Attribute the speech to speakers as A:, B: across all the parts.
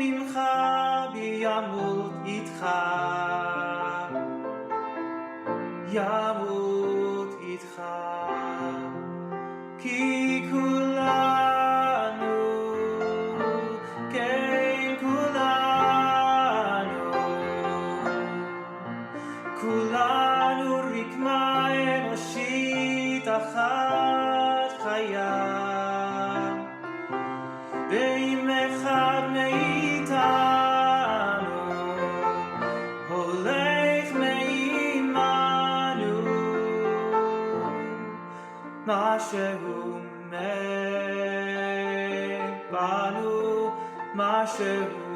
A: ועמך בימות איתך, ימות איתך, כי כולנו, כן כולנו, כולנו רקמה אנושית אחת חיה, ואם אחד מאיתנו הולך מעמנו, משהו מת בנו, משהו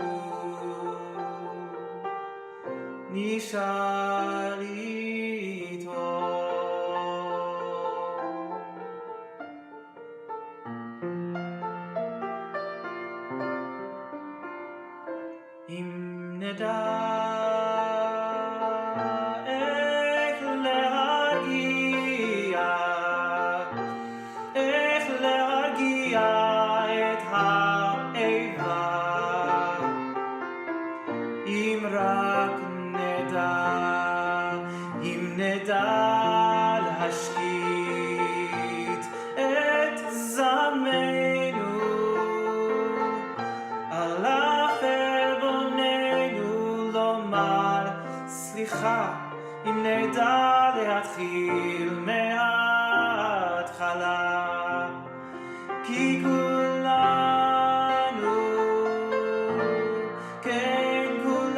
A: נשאר איתו. אם נדע איך להרגיע את האיבה, אם רק נדע להשקיט את זמנו על חרבוננו, לומר סליחה, אם נדע להתחיל מההתחלה, כי כולנו, כן כולנו,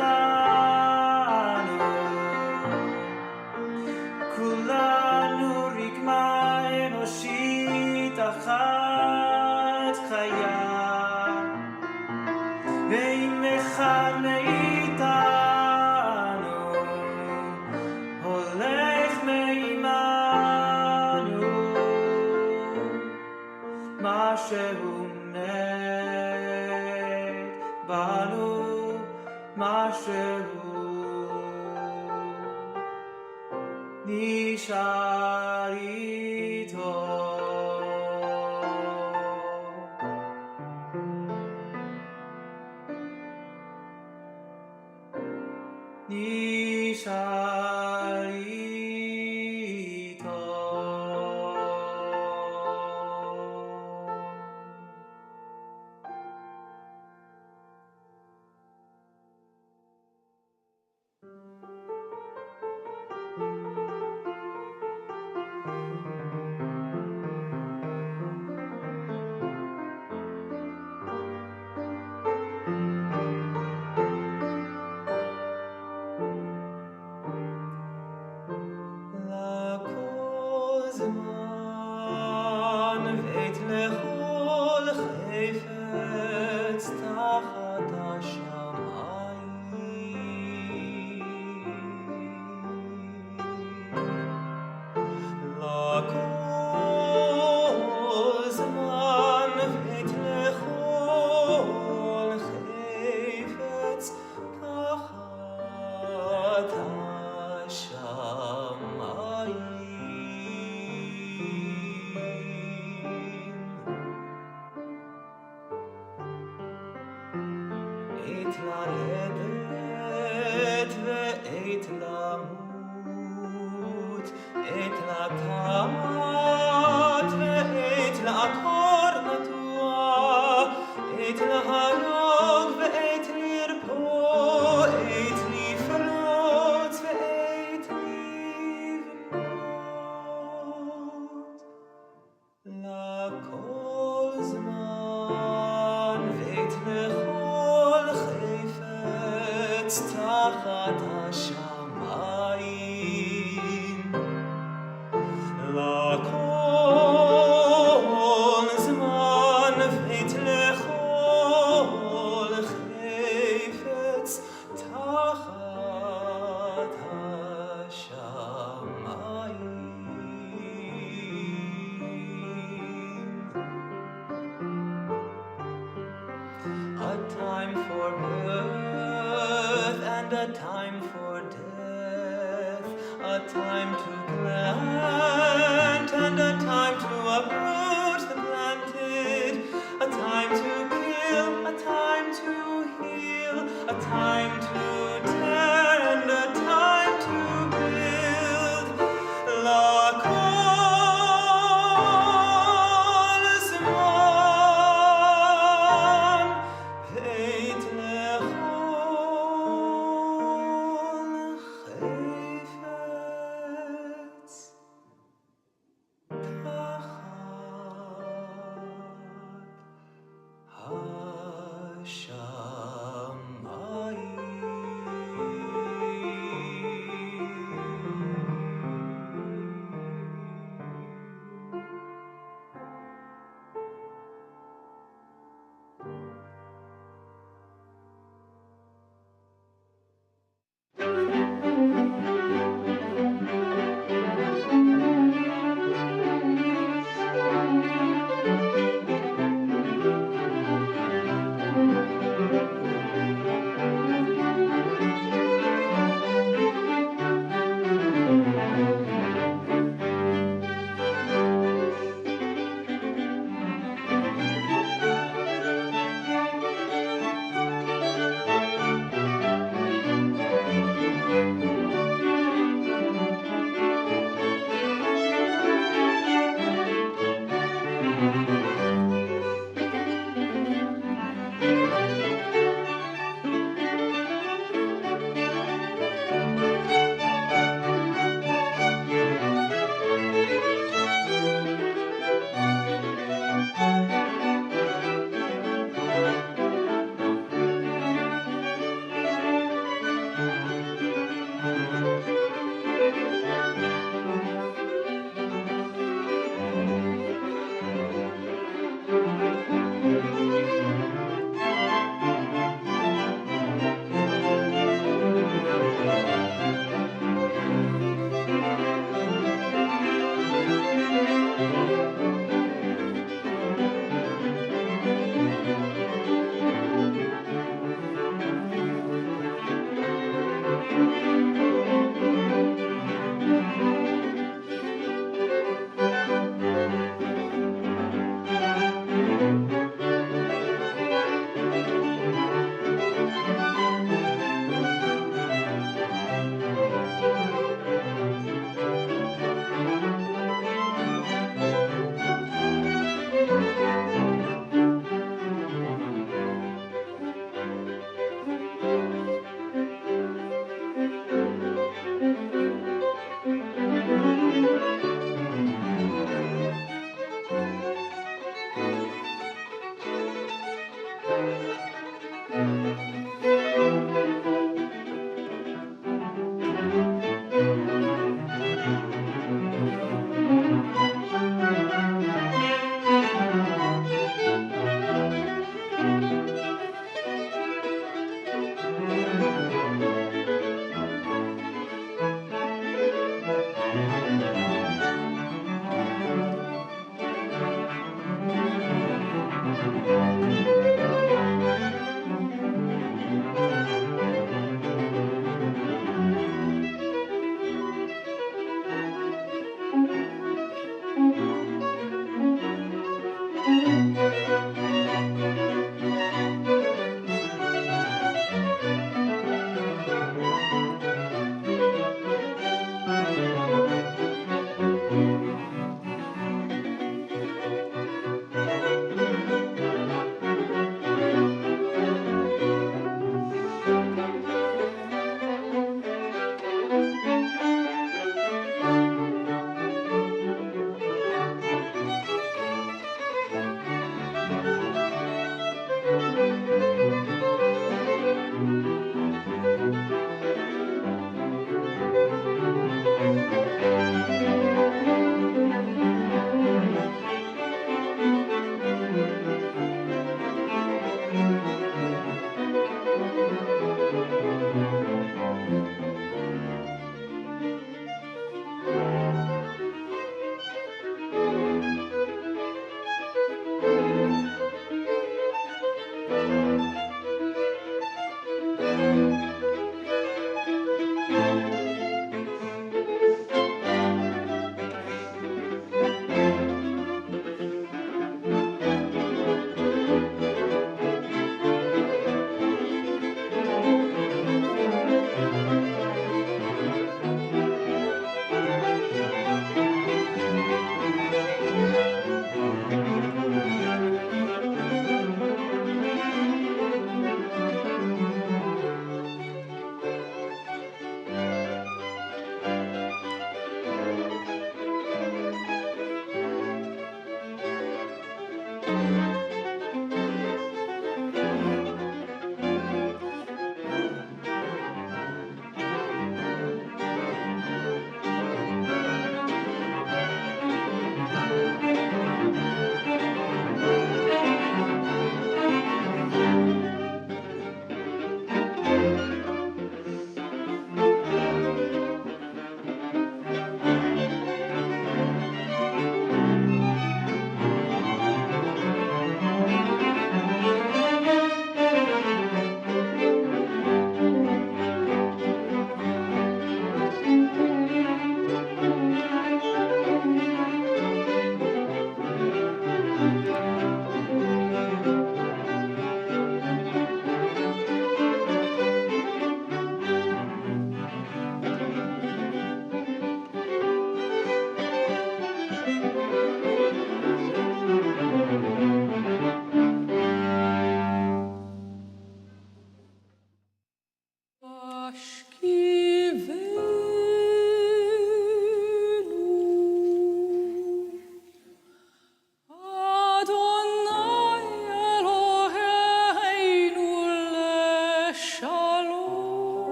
A: כולנו רקמה אנושית אחת חיה, ואם אחד מאיתנו הולך מעמנו, משהו מת בנו, משהו נשאר איתו. נשאר איתו.
B: A time to kill, a time to heal.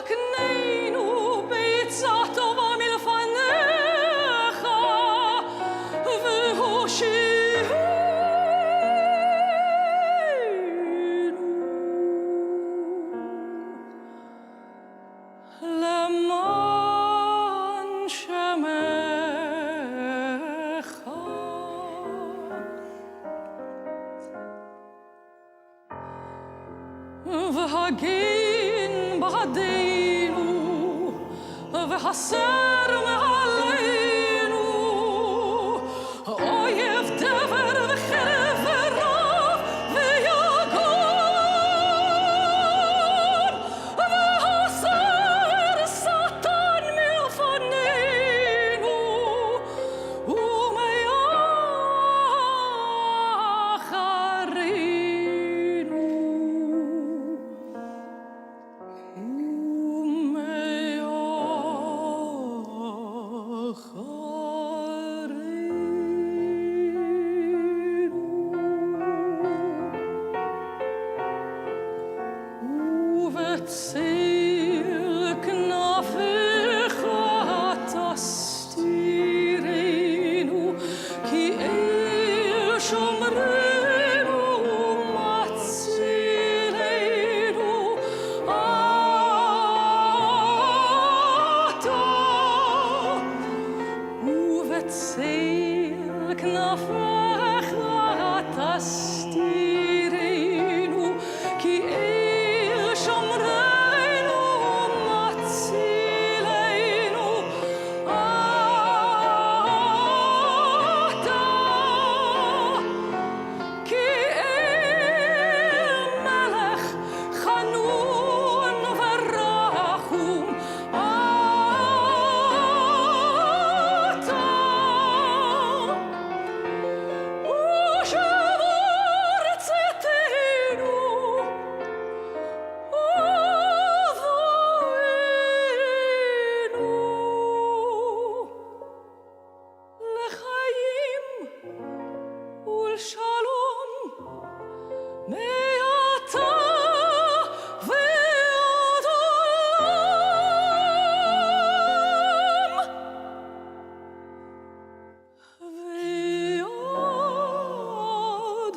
B: ותקננו ביצה טובה מלפניך, והושיענו למען שמך. והגן בעדנו והסר מעלינו אויב דבר וחרב ורב ויגון, והסר שטן מלפנינו ומאחרינו. ובצל כנפיך תסתירנו, כי אל שומרנו ומצילנו אתה. ובצל כנפיך תסתירנו, כי אל שומרנו ומצילנו אתה. כי אל מלך חנון ורחום אתה. ושבור צאתנו ובואנו לחיים ולשלום מעתה ועד עולם. ועד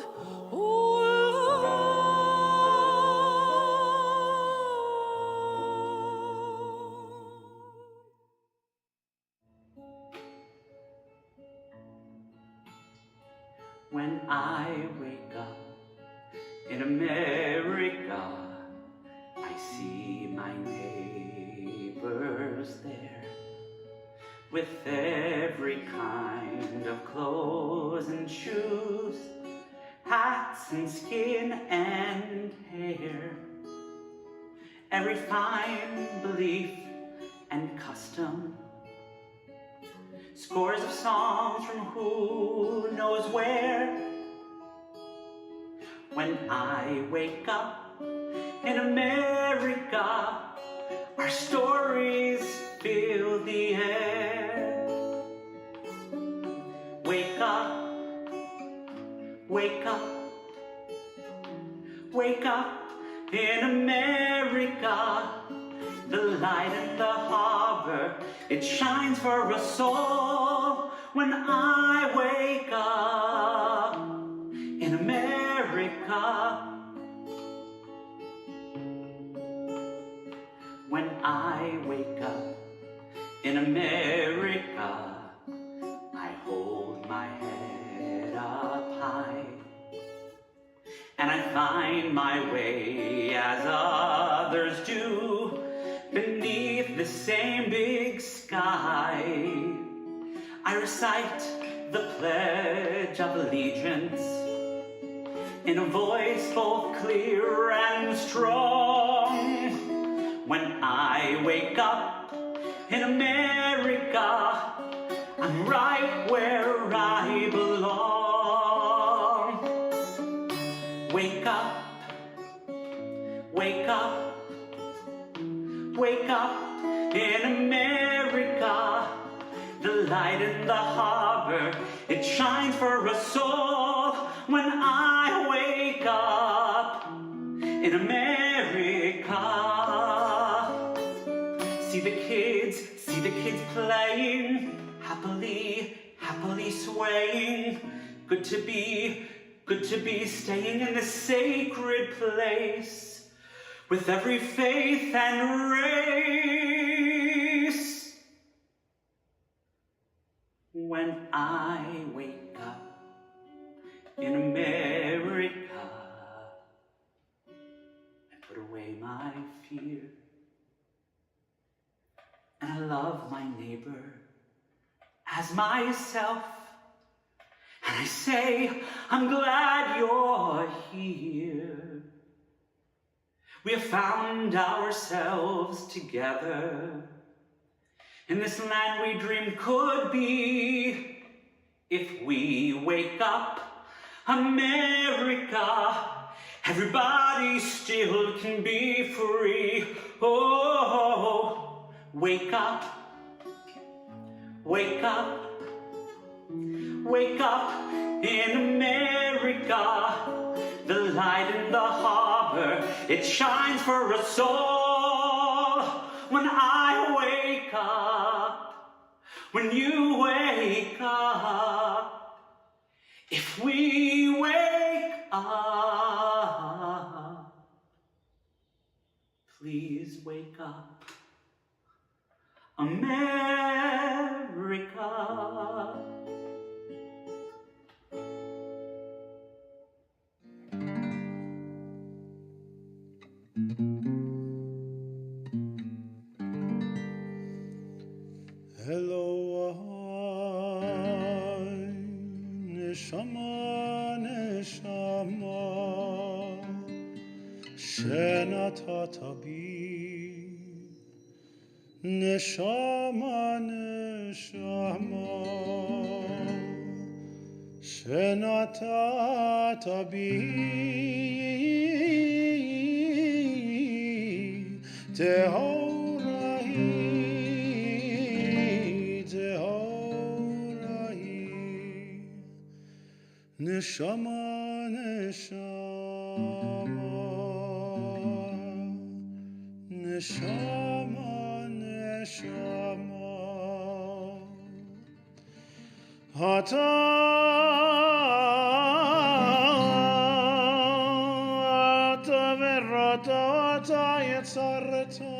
C: When I wake up in America, I see my neighbors there with every kind of clothes and shoes, hats and skin and hair, every fine belief and custom, scores of songs from who knows where. When I wake up in America, our stories fill the air. Wake up, wake up, wake up in America. The light in the harbor, it shines for us all. When I wake up in America, when I wake up in America, I hold my head up high, and I find my way as others do, beneath the same big sky. I recite the Pledge of Allegiance in a voice both clear and strong. When I wake up in America, I'm right where I belong. Wake up, wake up, wake up in America. The light in the harbor, it shines for us all. When I wake up in America, the kids playing, happily, happily swaying. Good to be staying in this sacred place with every faith and race. When I wake up in America, I put away my fear, and I love my neighbor as myself, and I say, I'm glad you're here. We have found ourselves together in this land we dreamed could be. If we wake up, America, everybody still can be free. Oh, wake up, wake up, wake up in America. The light in the harbor, it shines for us all. When I wake up, when you wake up, if we wake up, please wake up, America.
D: Hello, neshama, neshama, shenatata bi. Neshama, neshama, shenatata bi. Neshama, neshama, neshama, neshama. Ata verata, ata yetzareta.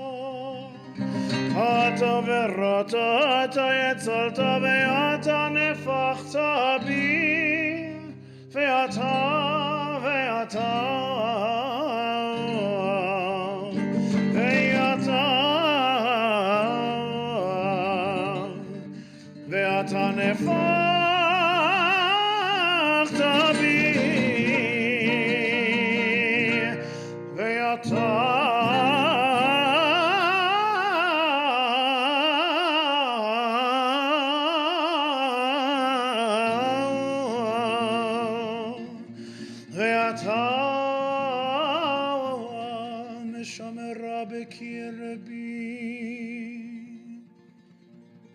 D: Ata verata, ata yetzareta, ve'ata nefachta bi. Ve'ata, ve'ata, ve'ata, ve'ata nefachta bi. Ve'ata,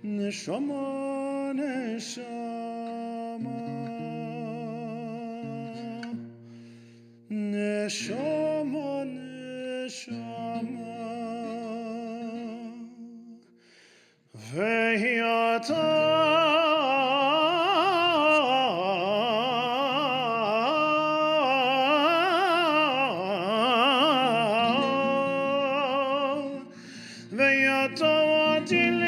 D: Neshama, neshama, neshama, neshama, ve'ata, ve'ata watili.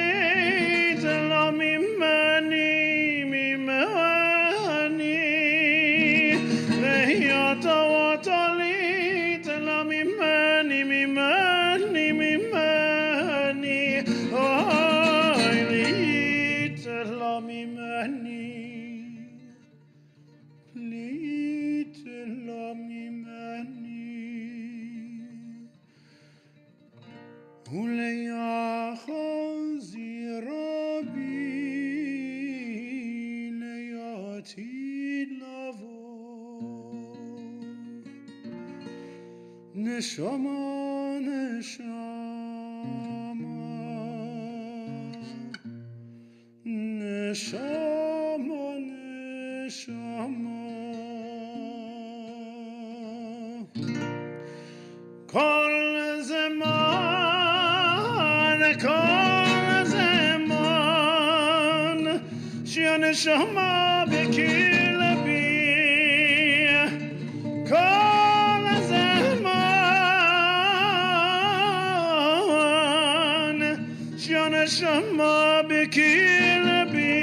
D: Neshama, neshama, neshama, neshama. Kol zeman, kol zeman. neshama bekilbi kol zaman sheneshama bekilbi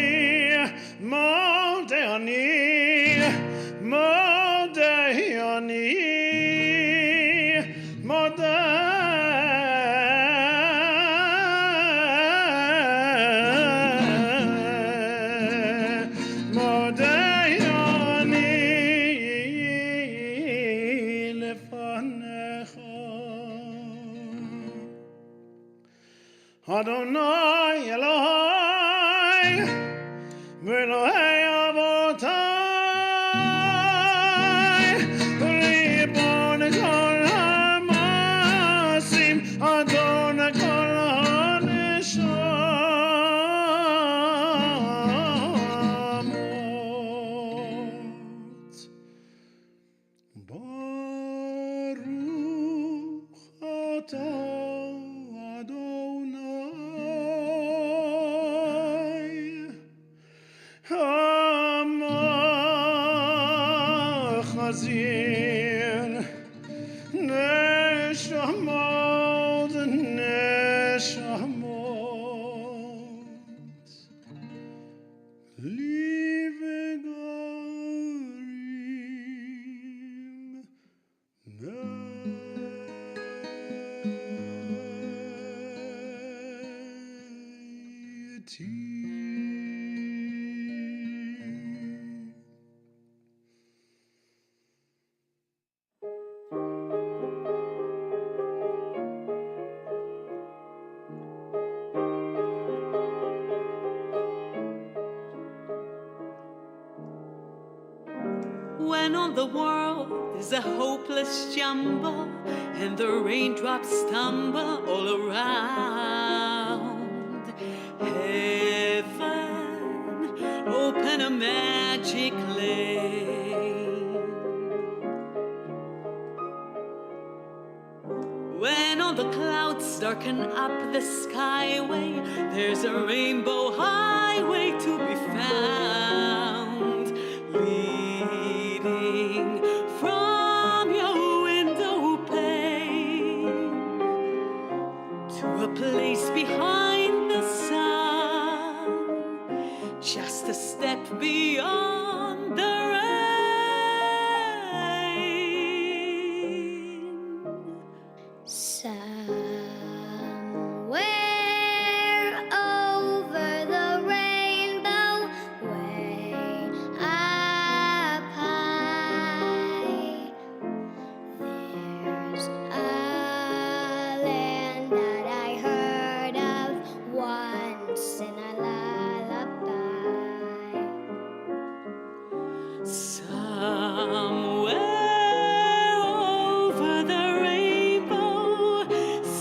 D: modani Adonai Elohai Elohai Avotai Ribon Kol HaMasim Adonai Kol HaNeshamot Baruch Atah
B: When on the world is a hopeless jumble and the raindrops stumble all around, heaven, open a magic lane. When all the clouds darken up the skyway, there's a rainbow highway to be found, leading from your window pane to a place behind the sun, just a step beyond the rain.
E: Somewhere over the rainbow, way up high, there's a land that I heard of once in a lullaby.
B: Somewhere over the rainbow,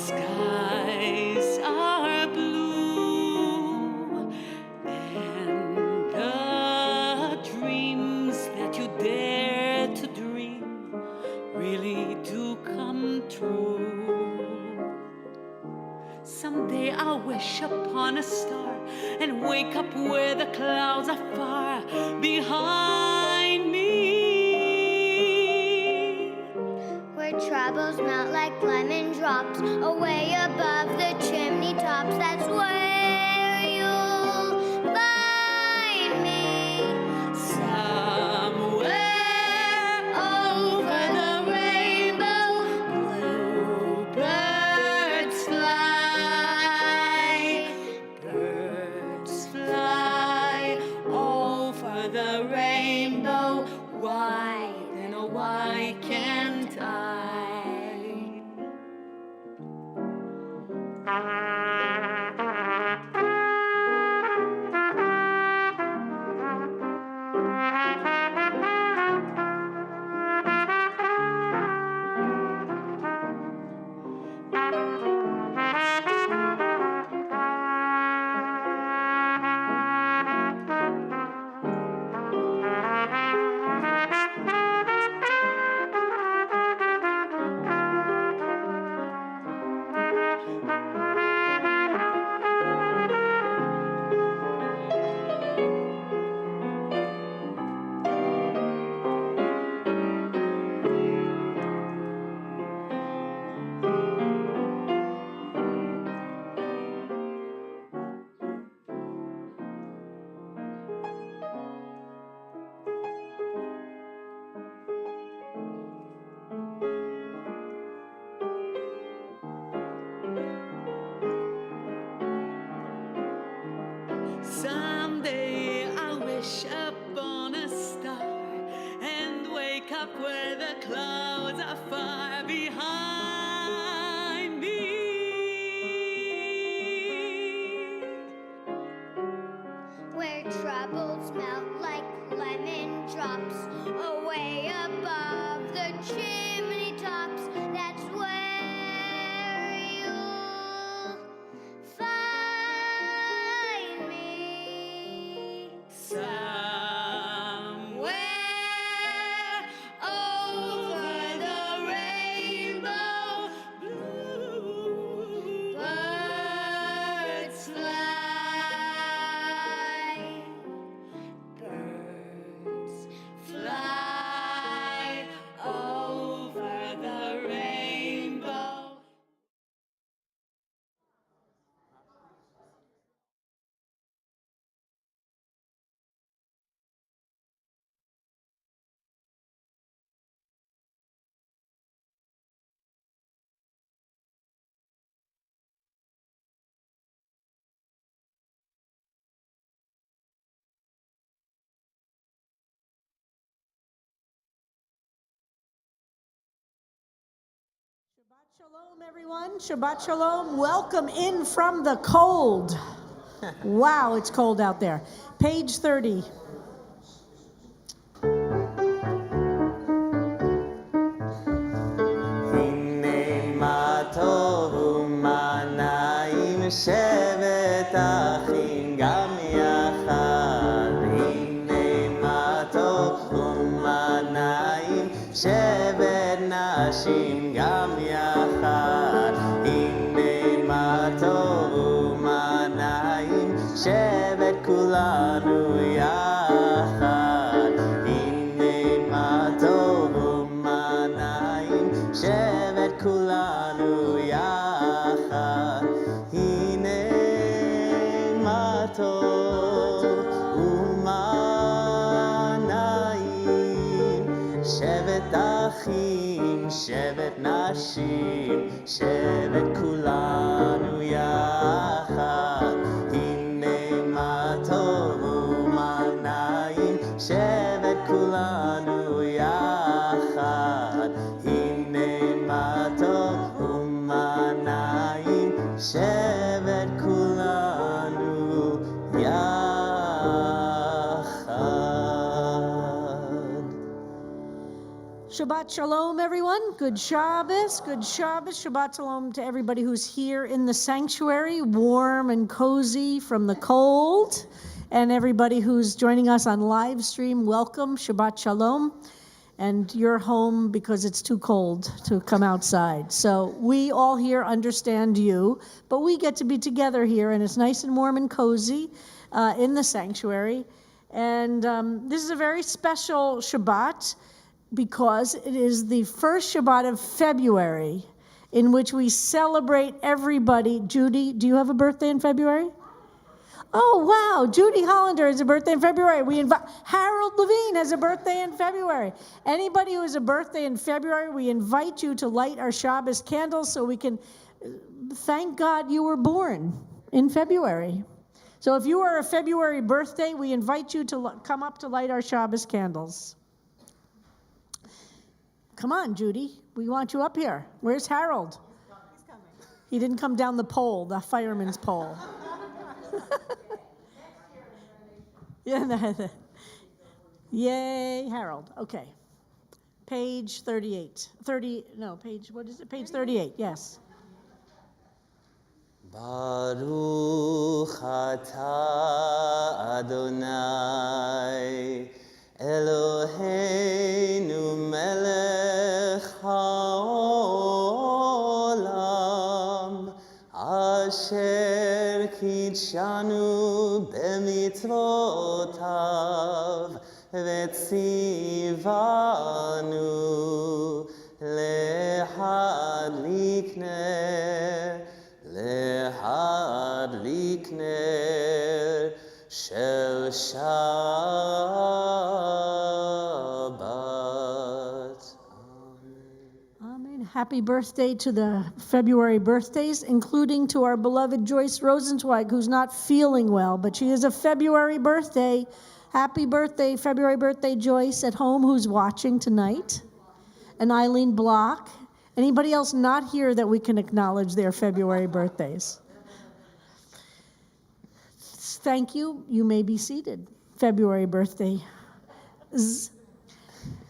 B: skies are blue, and the dreams that you dare to dream really do come true. Someday I'll wish upon a star and wake up where the clouds are far behind me,
E: Where troubles melt like lemon drops away above the chimney tops. That's where you'll find me.
B: somewhere over the rainbow.
E: Bluebirds fly,
B: Birds fly over the rainbow. Why then, oh why can't I? where the clouds are far behind me.
E: Where troubles melt like lemon drops away above the chimney tops. That's where you'll find me.
B: Somewhere over the rainbow, blue birds fly. Birds fly over the rainbow.
F: Shabbat Shalom, everyone. Shabbat Shalom. Welcome in from the cold. Wow, it's cold out there. Page 30.
A: הנה מה טוב ומה נעים שבת אחים גם יחד. הנה מה טוב ומה נעים שבת נשים גם יחד. הנה מה טוב ומה נעים שבת כולנו יחד. הנה מה טוב ומה נעים שבת כולנו יחד. הנה מה טוב ומה נעים שבת אחים שבת נשים שבת כולנו יחד. הנה מה טוב ומה נעים שבת כולנו יחד. הנה מה טוב ומה נעים שבת כולנו יחד.
F: Shabbat Shalom, everyone. Good Shabbos. Good Shabbos. Shabbat Shalom to everybody who's here in the sanctuary, warm and cozy from the cold. And everybody who's joining us on live stream, welcome. Shabbat Shalom. And you're home because it's too cold to come outside. So we all here understand you, but we get to be together here, and it's nice and warm and cozy in the sanctuary. And this is a very special Shabbat because it is the first Shabbat of February in which we celebrate everybody. Judy, do you have a birthday in February? Oh, wow. Judy Hollander has a birthday in February. We invite Harold Levine has a birthday in February. Anybody who has a birthday in February, we invite you to light our Shabbos candles so we can thank God you were born in February. So if you are a February birthday, we invite you to come up to light our Shabbos candles. Come on, Judy. We want you up here. Where's Harold? He's coming. He didn't come down the pole, the fireman's pole. Yeah, yay, Harold. Okay. Page 38. What is it? Page 38, yes.
A: Baruch atah Adonai Eloheinu melech haolam asher kidshanu b'mitzvotav v'tzivanu lehadlik ner shel Shabbat.
F: Amen. Happy birthday to the February birthdays, including to our beloved Joyce Rosenzweig, who's not feeling well, but she is a February birthday. Happy birthday, February birthday, Joyce at home who's watching tonight. And Eileen Block. Anybody else not here that we can acknowledge their February birthdays? Thank you. You may be seated. February birthday.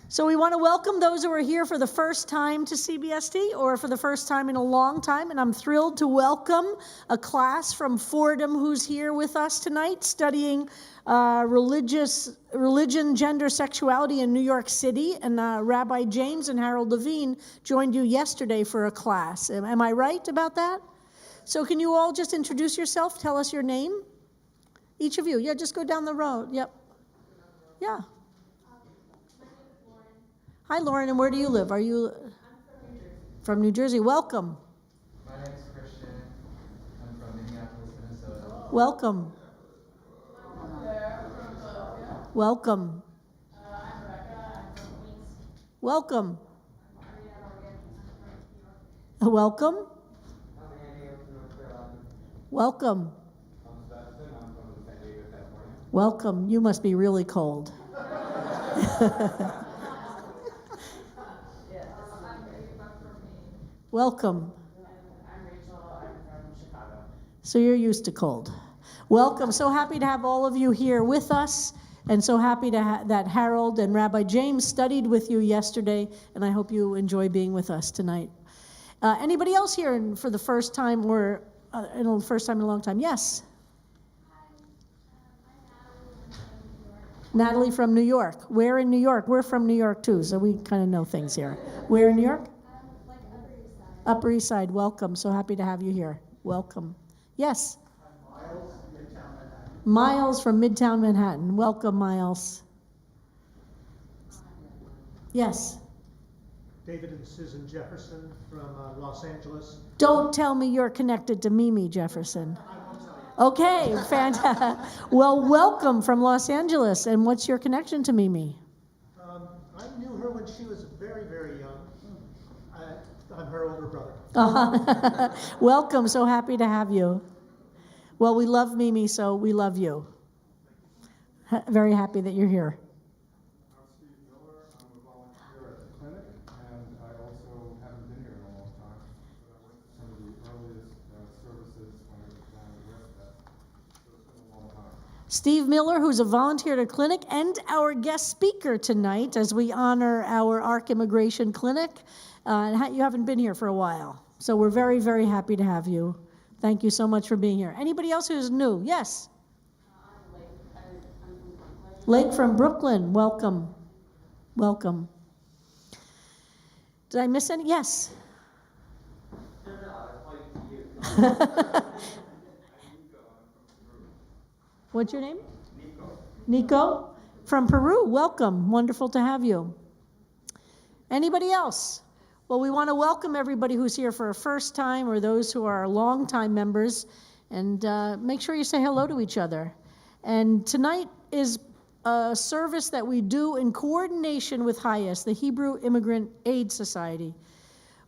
F: So we want to welcome those who are here for the first time to CBST or for the first time in a long time. And I'm thrilled to welcome a class from Fordham who's here with us tonight studying religion, gender, sexuality in New York City. And Rabbi James and Harold Levine joined you yesterday for a class. Am I right about that? So can you all just introduce yourself? Tell us your name. Each of you. Yeah, just go down the road. Yep. Yeah. Hi, Lauren, and where do you live? Are you from New Jersey? Welcome.
G: My name is Christian. I'm from Minneapolis, Minnesota.
F: Welcome. Welcome.
H: I'm Rebecca. I'm from Queens.
F: Welcome.
H: I'm
F: Welcome.
G: I'm Andy. I'm from North Carolina.
F: Welcome.
G: I'm Sebastian. I'm from San Diego, California.
F: Welcome. You must be really cold. Welcome.
H: I'm Rachel. I'm from Chicago.
F: So you're used to cold. Welcome. So happy to have all of you here with us, and so happy to that Harold and Rabbi James studied with you yesterday, and I hope you enjoy being with us tonight. Anybody else here for the first time or first time in a long time? Yes. Natalie from New York. Where in New York? We're from New York too, so we kind of know things here. Where in New York?
H: Like Upper East Side.
F: Upper East Side. Welcome. So happy to have you here. Welcome. Yes.
G: Miles, Midtown Manhattan.
F: Miles from Midtown Manhattan. Welcome, Miles. Yes.
I: David and Susan Jefferson from Los Angeles.
F: Don't tell me you're connected to Mimi Jefferson. Okay, fantastic. Well, welcome from Los Angeles. And what's your connection to Mimi?
I: I knew her when she was very, very young. I'm her older brother.
F: Welcome. So happy to have you. Well, we love Mimi, so we love you. Very happy that you're here.
J: I'm Steve Miller. I'm a volunteer at the clinic, and I also haven't been here in a long time, but I went to some of the earliest services when it was down at West. So it's been a long time.
F: Steve Miller, who's a volunteer at a clinic and our guest speaker tonight as we honor our ARC Immigration Clinic. You haven't been here for a while, so we're very, very happy to have you. Thank you so much for being here. Anybody else who's new? Yes?
H: I'm Lake. I'm from Brooklyn.
F: Lake from Brooklyn, welcome. Welcome. Did I miss any? Yes?
G: No, I was pointing to you.
F: What's your name?
G: Nico.
F: Nico from Peru. Welcome. Wonderful to have you. Anybody else? Well, we want to welcome everybody who's here for a first time or those who are longtime members, and make sure you say hello to each other. And tonight is a service that we do in coordination with HIAS, the Hebrew Immigrant Aid Society,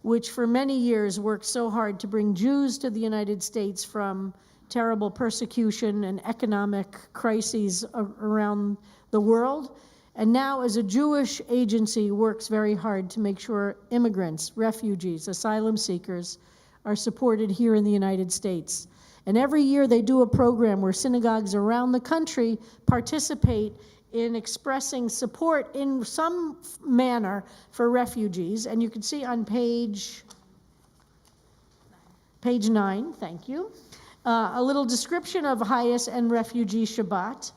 F: which for many years worked so hard to bring Jews to the United States from terrible persecution and economic crises around the world. And now, as a Jewish agency, works very hard to make sure immigrants, refugees, asylum seekers are supported here in the United States. And every year they do a program where synagogues around the country participate in expressing support in some manner for refugees. And you can see on page 9, thank you, a little description of HIAS and Refugee Shabbat.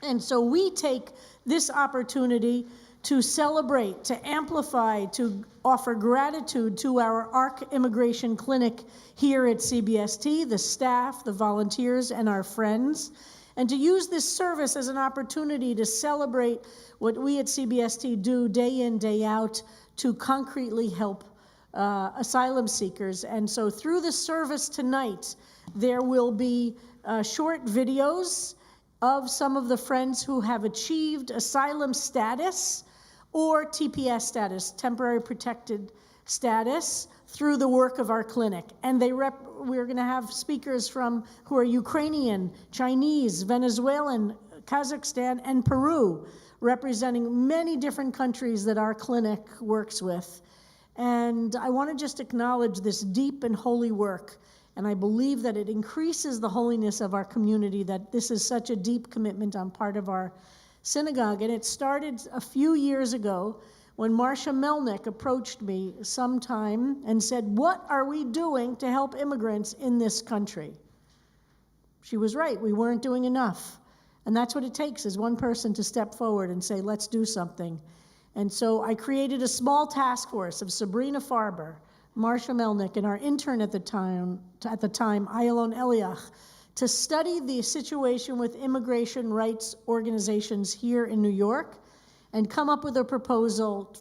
F: And so we take this opportunity to celebrate, to amplify, to offer gratitude to our ARC Immigration Clinic here at CBST, the staff, the volunteers, and our friends, and to use this service as an opportunity to celebrate what we at CBST do day in, day out to concretely help asylum seekers. And so through the service tonight, there will be short videos of some of the friends who have achieved asylum status or TPS status, temporary protected status, through the work of our clinic. And we're going to have speakers who are Ukrainian, Chinese, Venezuelan, Kazakhstan, and Peru, representing many different countries that our clinic works with. And I want to just acknowledge this deep and holy work. And I believe that it increases the holiness of our community, that this is such a deep commitment on part of our synagogue. And it started a few years ago when Marcia Melnick approached me sometime and said, "What are we doing to help immigrants in this country?" She was right, we weren't doing enough. And that's what it takes, is one person to step forward and say, let's do something. And so I created a small task force of Sabrina Farber, Marcia Melnick, and our intern at the time, Ayalon Eliach, to study the situation with immigration rights organizations here in New York and come up with a proposal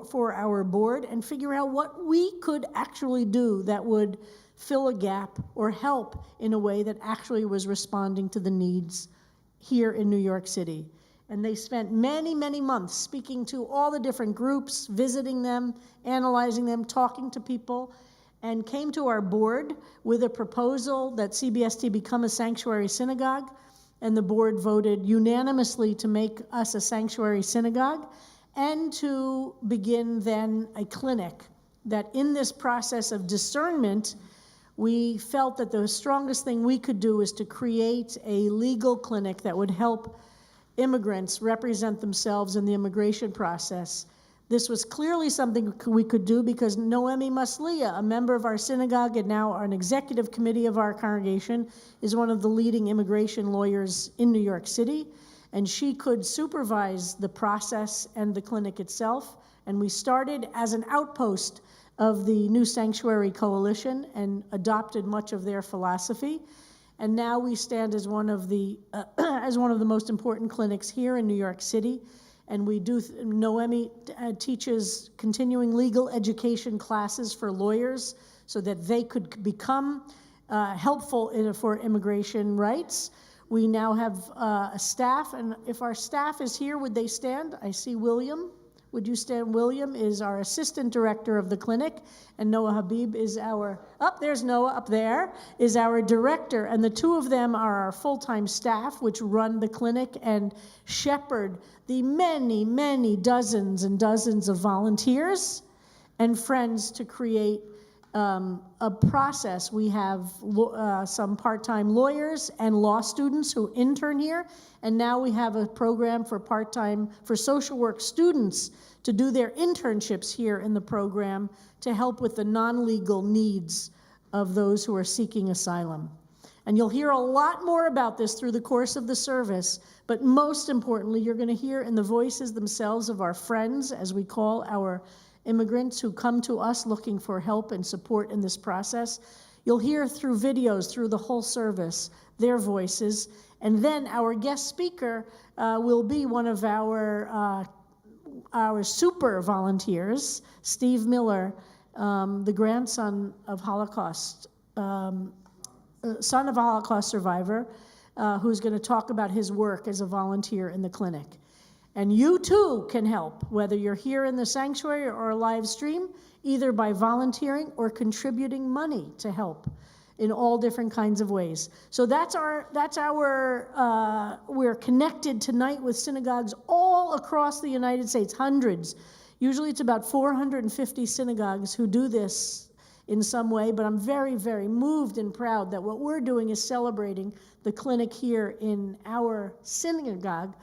F: for our board and figure out what we could actually do that would fill a gap or help in a way that actually was responding to the needs here in New York City. And they spent many, many months speaking to all the different groups, visiting them, analyzing them, talking to people, and came to our board with a proposal that CBST become a sanctuary synagogue. And the board voted unanimously to make us a sanctuary synagogue and to begin then a clinic. That in this process of discernment, we felt that the strongest thing we could do is to create a legal clinic that would help immigrants represent themselves in the immigration process. This was clearly something we could do because Noemi Maslia, a member of our synagogue and now an executive committee of our congregation, is one of the leading immigration lawyers in New York City, and she could supervise the process and the clinic itself. And we started as an outpost of the New Sanctuary Coalition and adopted much of their philosophy. And now we stand as one of the most important clinics here in New York City. And we do, Noemi teaches continuing legal education classes for lawyers so that they could become helpful for immigration rights. We now have a staff, and if our staff is here, would they stand? I see William. Would you stand? William is our assistant director of the clinic, and Noah Habib is there's Noah up there, is our director, and the two of them are our full-time staff, which run the clinic and shepherd the many, many dozens and dozens of volunteers and friends to create a process. We have some part-time lawyers and law students who intern here, and now we have a program for social work students to do their internships here in the program to help with the non-legal needs of those who are seeking asylum. And you'll hear a lot more about this through the course of the service, but most importantly, you're going to hear in the voices themselves of our friends, as we call our immigrants who come to us looking for help and support in this process. You'll hear through videos, through the whole service, their voices. And then our guest speaker will be one of our super volunteers, Steve Miller, the grandson of son of a Holocaust survivor, who's going to talk about his work as a volunteer in the clinic. And you too can help, whether you're here in the sanctuary or a live stream, either by volunteering or contributing money to help in all different kinds of ways. So we're connected tonight with synagogues all across the United States, hundreds. Usually it's about 450 synagogues who do this in some way, but I'm very, very moved and proud that what we're doing is celebrating the clinic here in our synagogue,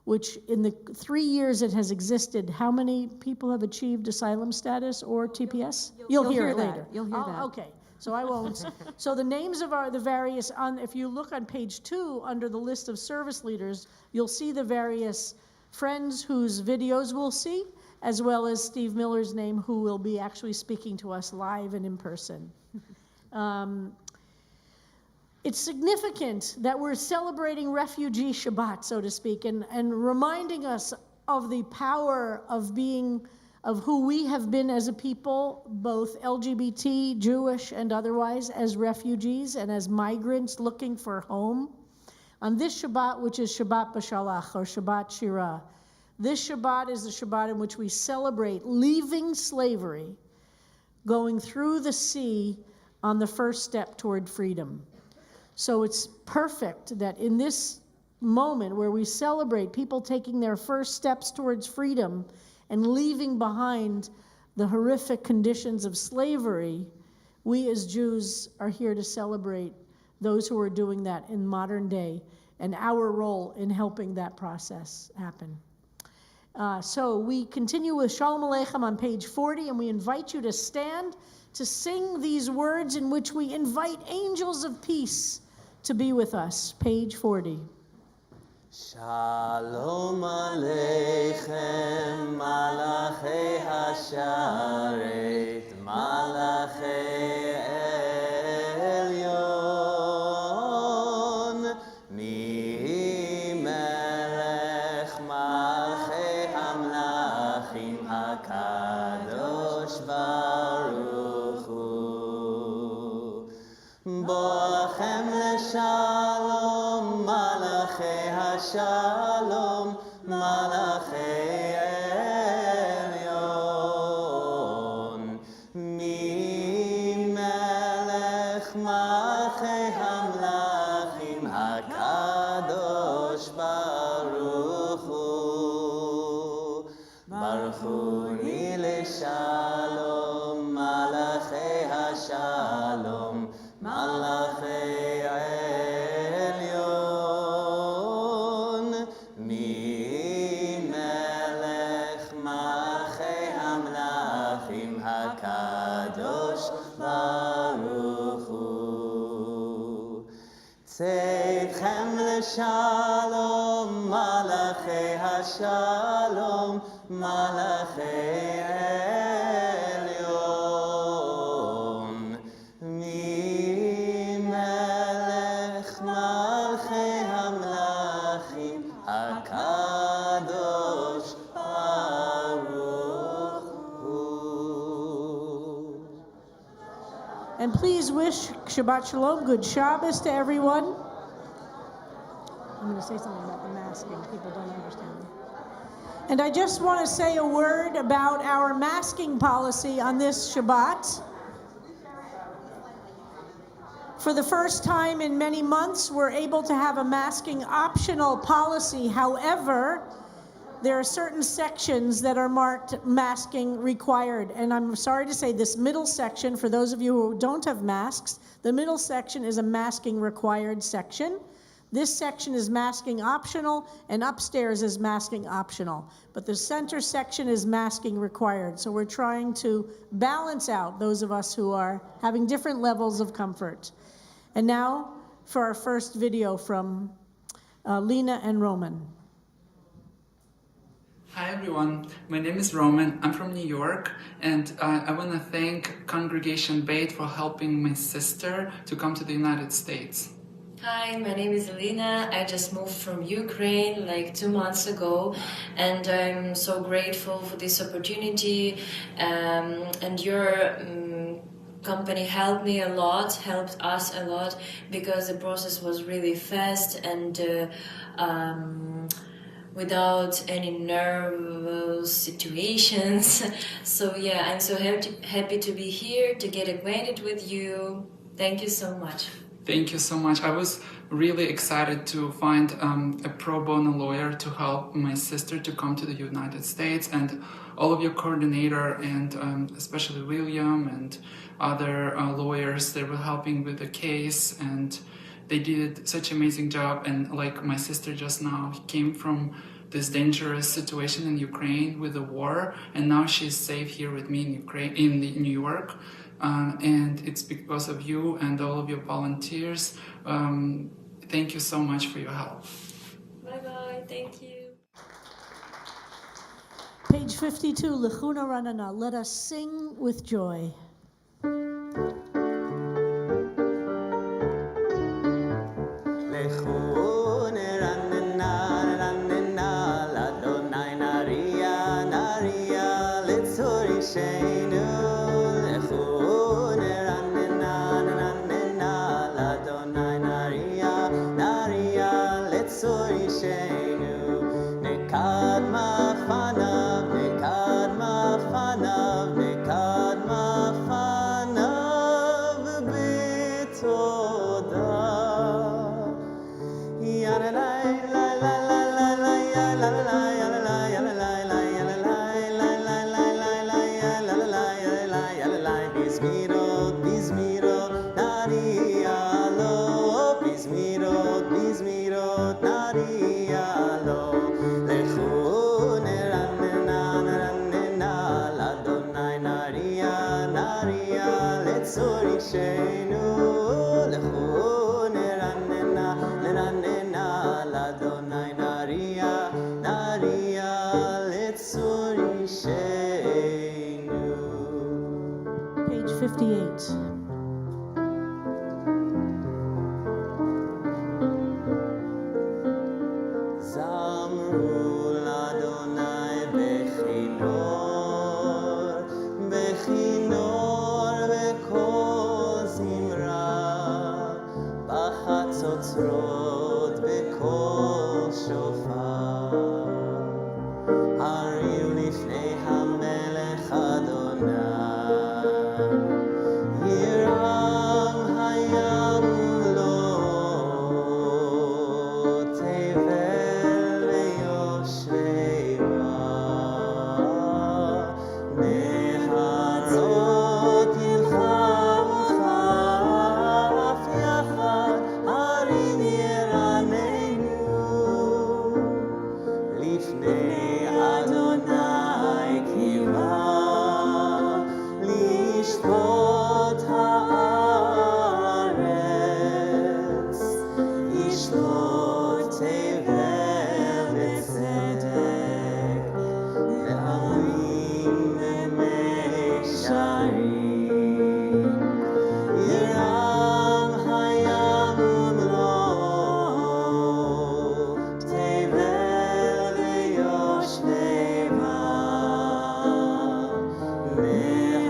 F: which in the 3 years it has existed, how many people have achieved asylum status or TPS? You'll hear it later.
B: You'll hear that.
F: Okay, so I won't. So the names of the various, if you look on page 2 under the list of service leaders, you'll see the various friends whose videos we'll see, as well as Steve Miller's name, who will be actually speaking to us live and in person. It's significant that we're celebrating Refugee Shabbat, so to speak, and reminding us of the power of who we have been as a people, both LGBT, Jewish, and otherwise, as refugees and as migrants looking for home. On this Shabbat, which is Shabbat Beshalach, or Shabbat Shirah, this Shabbat is the Shabbat in which we celebrate leaving slavery, going through the sea on the first step toward freedom. So it's perfect that in this moment where we celebrate people taking their first steps towards freedom and leaving behind the horrific conditions of slavery, we as Jews are here to celebrate those who are doing that in modern day and our role in helping that process happen. So we continue with Shalom Aleichem on page 40, and we invite you to stand to sing these words in which we invite angels of peace to be with us. Page 40.
A: Shalom Aleichem, Malachei Hasharet, Malachei Elyon, Mi Melech Malchei Hamlachim HaKadosh Baruch Hu, Boachem Leshalom, Malachei Hashalom, Malachei Elyon, Mi Melech Malchei Hamlachim HaKadosh Baruch Hu, Baruch Hu Ni Leshalom, Malachei Hashalom, Malachei Elyon, Mi Melech Malchei Hamlachim HaKadosh Baruch Hu, Tzedchem Leshalom, Malachei Hashalom, Malachei Elyon, Mi Melech Malchei Hamlachim HaKadosh Baruch Hu.
F: And please wish Shabbat Shalom, good Shabbos to everyone. I'm going to say something about the masking. People don't understand. And I just want to say a word about our masking policy on this Shabbat. For the first time in many months, we're able to have a masking optional policy. However, there are certain sections that are marked masking required. And I'm sorry to say this middle section, for those of you who don't have masks, the middle section is a masking required section. This section is masking optional, and upstairs is masking optional. But the center section is masking required. So we're trying to balance out those of us who are having different levels of comfort. And now for our first video from Lena and Roman.
K: Hi everyone, my name is Roman. I'm from New York, and I want to thank Congregation Beit for helping my sister to come to the United States.
L: Hi, my name is Alina. I just moved from Ukraine like 2 months ago, and I'm so grateful for this opportunity. And your company helped me a lot, helped us a lot, because the process was really fast and without any nervous situations. So yeah, I'm so happy to be here, to get acquainted with you. Thank you so much.
K: Thank you so much. I was really excited to find a pro bono lawyer to help my sister to come to the United States, and all of your coordinator and especially William and other lawyers, they were helping with the case, and they did such an amazing job. And like my sister just now came from this dangerous situation in Ukraine with the war, and now she's safe here with me in Ukraine, in New York. And it's because of you and all of your volunteers. Thank you so much for your help.
L: Bye-bye, thank you.
F: Page 52, Lechuna Ranana, let us sing with joy.
A: Nekad ma fanav, nekad ma ראשנו, לכו נרננה, נרננה לאדוני נריע, נריע לצור אישנו.
F: Page 58.
A: זמרו לאדוני בכינור, בכינור בקול זמרה, בחצוצרות בקול שופר. הריעו לפני המלך אדוני, ירם הים לו, תבל ויושבי בה, נהרות ילחמו כף יחד, הרים ירננו, לפני אדוני קימה, לשפוט הארץ, ישפוט תבל בצדק, ועמים במישרים. ירם הים ומלואו, תבל ויושבי בה,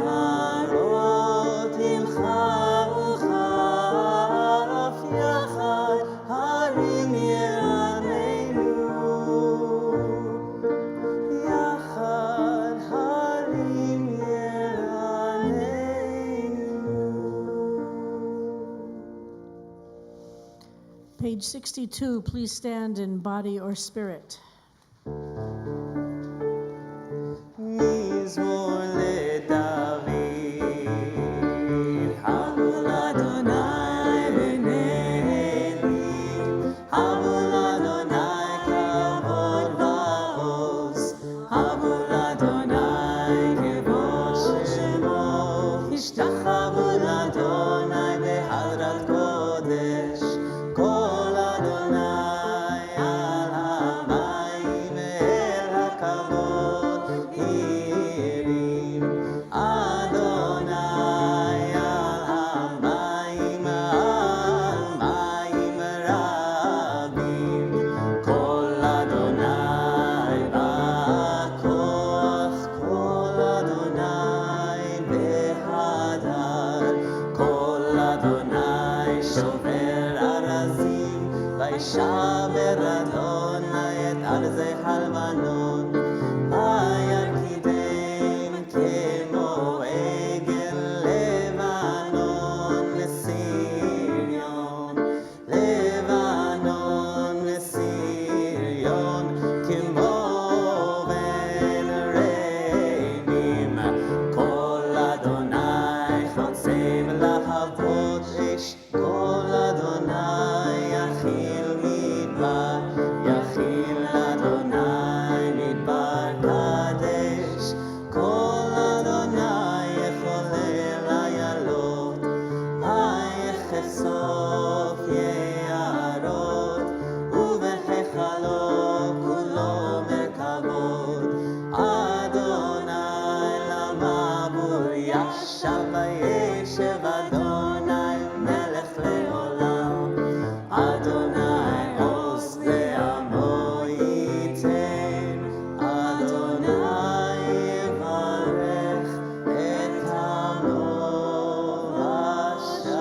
A: נהרות ילחמו כף יחד, הרים ירננו, יחד הרים ירננו.
F: Page 62, please stand in body or spirit.
A: מזמור לדוד, הבו לאדוני בנהלים, הבו לאדוני כבוד ועוז, הבו לאדוני כבוד שמו, השתחוו לאדוני בהדרת קודש, כל אדוני על המים אל הכבוד הרים, אדוני על המים, על מים רבים, כל אדוני בכוח, כל אדוני בהדר, כל אדוני שובר ארזים, וישבר אדוני את ארזי הלבנון, וירקידם כמו עגל לבנון לסיריון, לבנון לסיריון, כמו בן רעים, כל אדוני חוצב להבות אש, כל אדוני יכיל מדבר, יכיל אדוני מדבר קדש, כל אדוני יחולל איילות, ויחשוף יערות, ובהיכלו כולו מרכבות, אדוני למבול ישב וישב, אדוני מלך לעולם, אדוני עוז לעמו ייתן, אדוני יברך את עמו בשלום.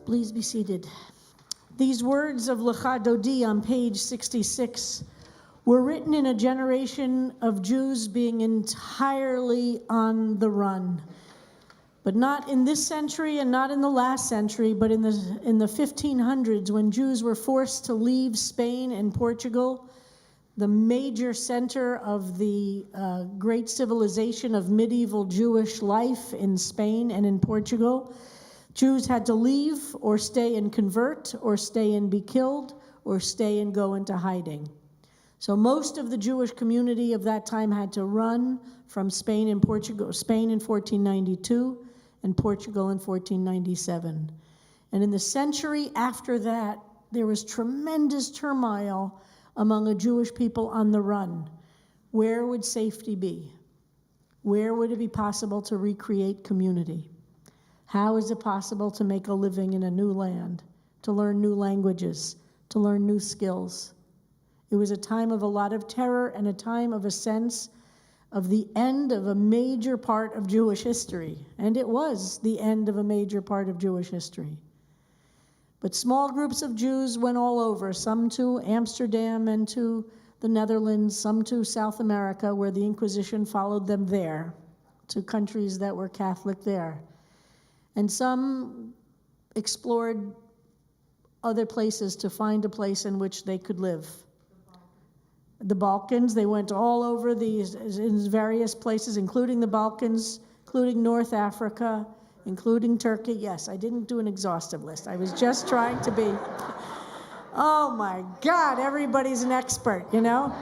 F: Please be seated. These words of Lecha Dodi on page 66 were written in a generation of Jews being entirely on the run. But not in this century and not in the last century, but in the 1500s, when Jews were forced to leave Spain and Portugal, the major center of the great civilization of medieval Jewish life in Spain and in Portugal. Jews had to leave or stay and convert or stay and be killed or stay and go into hiding. So most of the Jewish community of that time had to run from Spain and Portugal, Spain in 1492 and Portugal in 1497. And in the century after that, there was tremendous turmoil among a Jewish people on the run. Where would safety be? Where would it be possible to recreate community? How is it possible to make a living in a new land, to learn new languages, to learn new skills? It was a time of a lot of terror and a time of a sense of the end of a major part of Jewish history. And it was the end of a major part of Jewish history. But small groups of Jews went all over, some to Amsterdam and to the Netherlands, some to South America, where the Inquisition followed them there, to countries that were Catholic there. And some explored other places to find a place in which they could live. The Balkans, they went all over these in various places, including the Balkans, including North Africa, including Turkey. Yes, I didn't do an exhaustive list. I was just trying to be, oh my God, everybody's an expert, you know?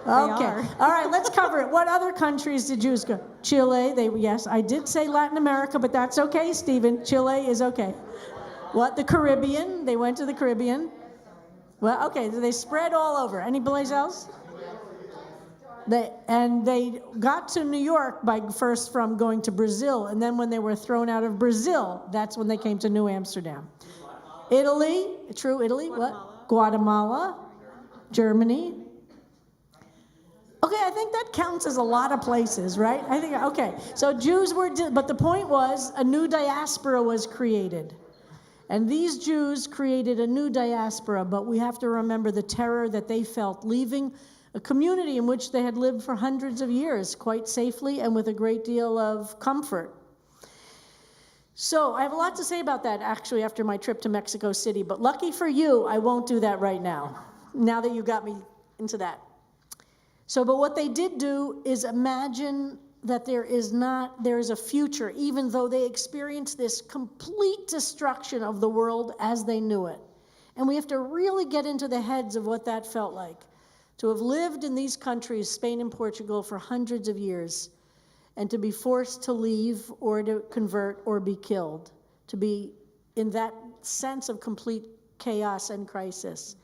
F: Okay, all right, let's cover it. What other countries did Jews go? Chile, yes, I did say Latin America, but that's okay, Stephen. Chile is okay. What, the Caribbean? They went to the Caribbean. Well, okay, so they spread all over. Anybody else? They got to New York first from going to Brazil, and then when they were thrown out of Brazil, that's when they came to New Amsterdam. Italy, true, Italy, what? Guatemala, Germany. Okay, I think that counts as a lot of places, right? I think, okay, so Jews were, but the point was a new diaspora was created. And these Jews created a new diaspora, but we have to remember the terror that they felt leaving a community in which they had lived for hundreds of years quite safely and with a great deal of comfort. So I have a lot to say about that actually after my trip to Mexico City, but lucky for you, I won't do that right now that you got me into that. So, but what they did do is imagine that there is a future, even though they experienced this complete destruction of the world as they knew it. And we have to really get into the heads of what that felt like, to have lived in these countries, Spain and Portugal, for hundreds of years, and to be forced to leave or to convert or be killed, to be in that sense of complete chaos and crisis.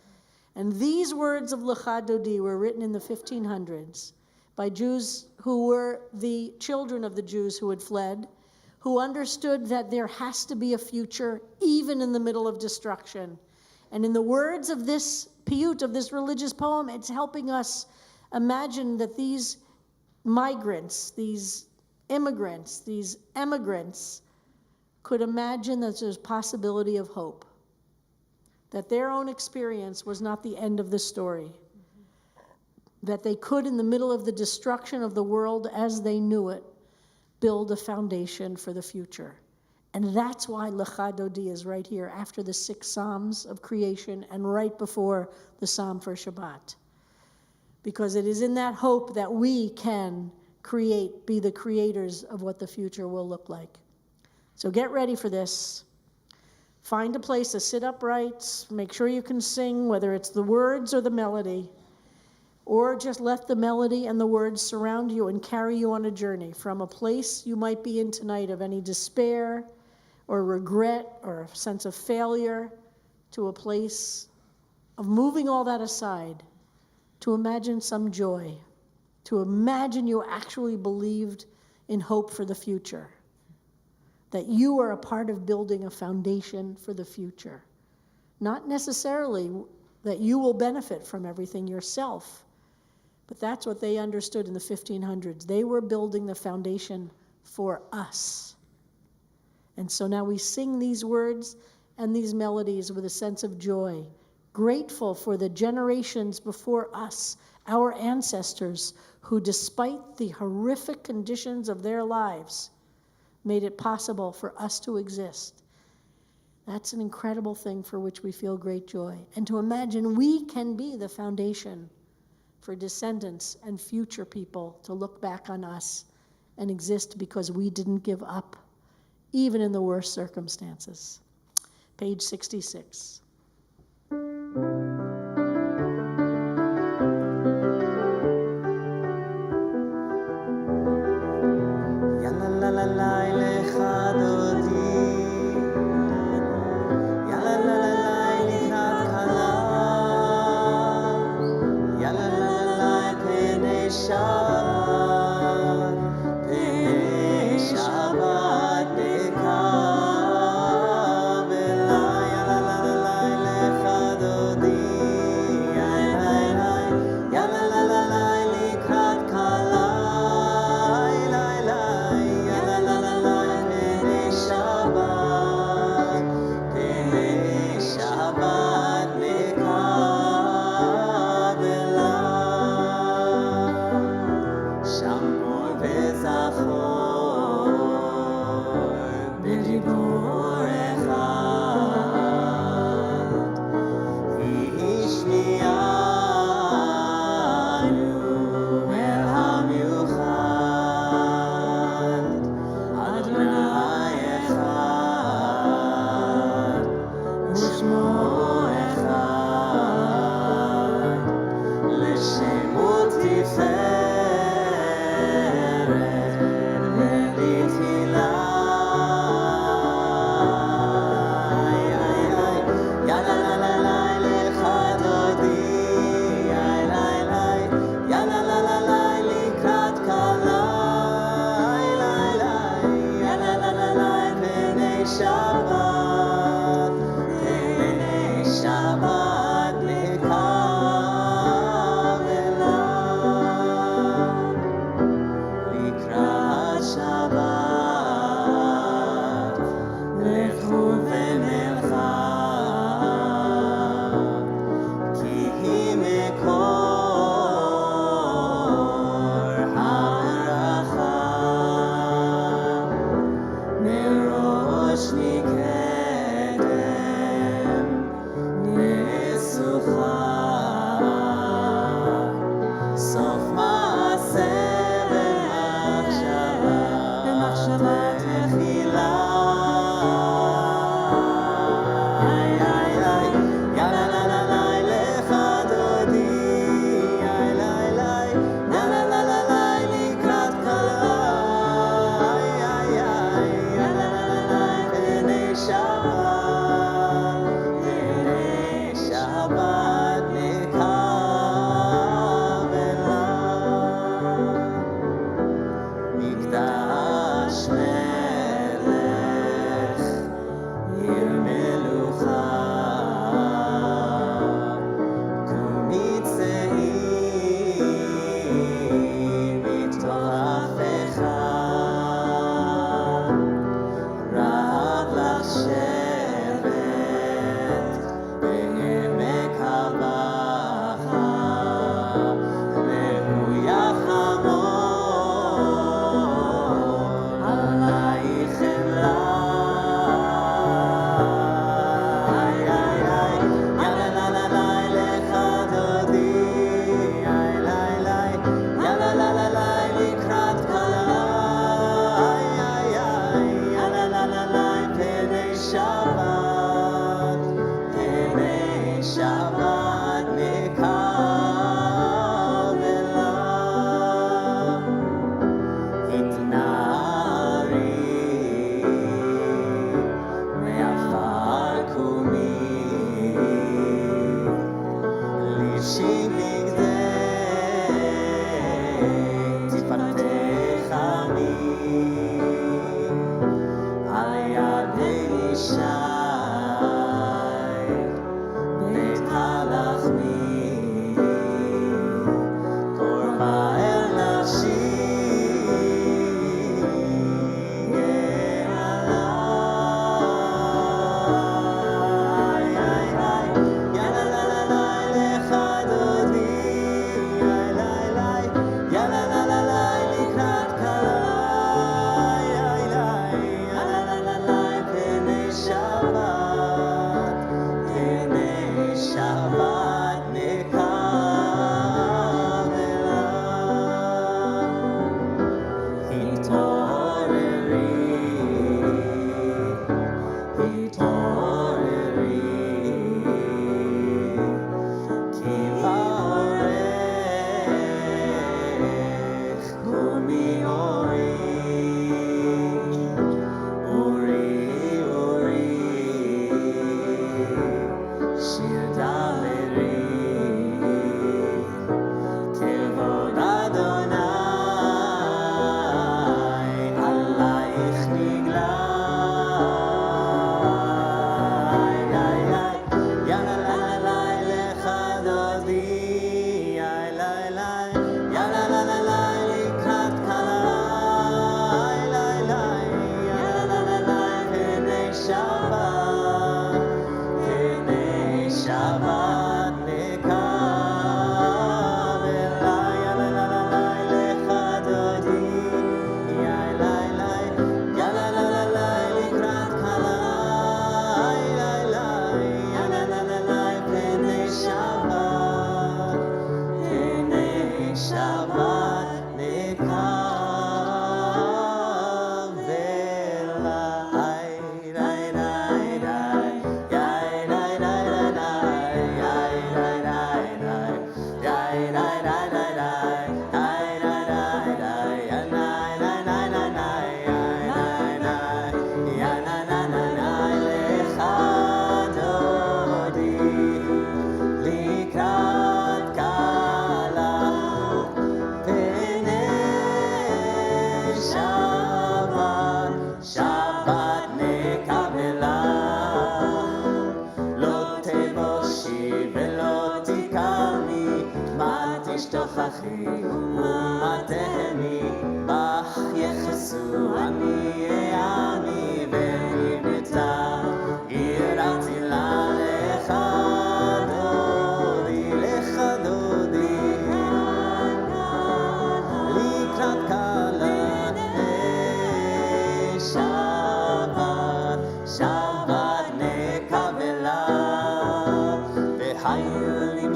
F: And these words of Lecha Dodi were written in the 1500s by Jews who were the children of the Jews who had fled, who understood that there has to be a future even in the middle of destruction. And in the words of this piyut, of this religious poem, it's helping us imagine that these migrants, these immigrants, these emigrants could imagine that there's possibility of hope, that their own experience was not the end of the story, that they could, in the middle of the destruction of the world as they knew it, build a foundation for the future. And that's why Lecha Dodi is right here after the 6 Psalms of creation and right before the Psalm for Shabbat. Because it is in that hope that we can be the creators of what the future will look like. So get ready for this. Find a place to sit upright, make sure you can sing, whether it's the words or the melody, or just let the melody and the words surround you and carry you on a journey from a place you might be in tonight of any despair or regret or a sense of failure to a place of moving all that aside, to imagine some joy, to imagine you actually believed in hope for the future, that you are a part of building a foundation for the future. Not necessarily that you will benefit from everything yourself, but that's what they understood in the 1500s. They were building the foundation for us. And so now we sing these words and these melodies with a sense of joy, grateful for the generations before us, our ancestors, who despite the horrific conditions of their lives, made it possible for us to exist. That's an incredible thing for which we feel great joy. And to imagine we can be the foundation for descendants and future people to look back on us and exist because we didn't give up, even in the worst circumstances. Page 66.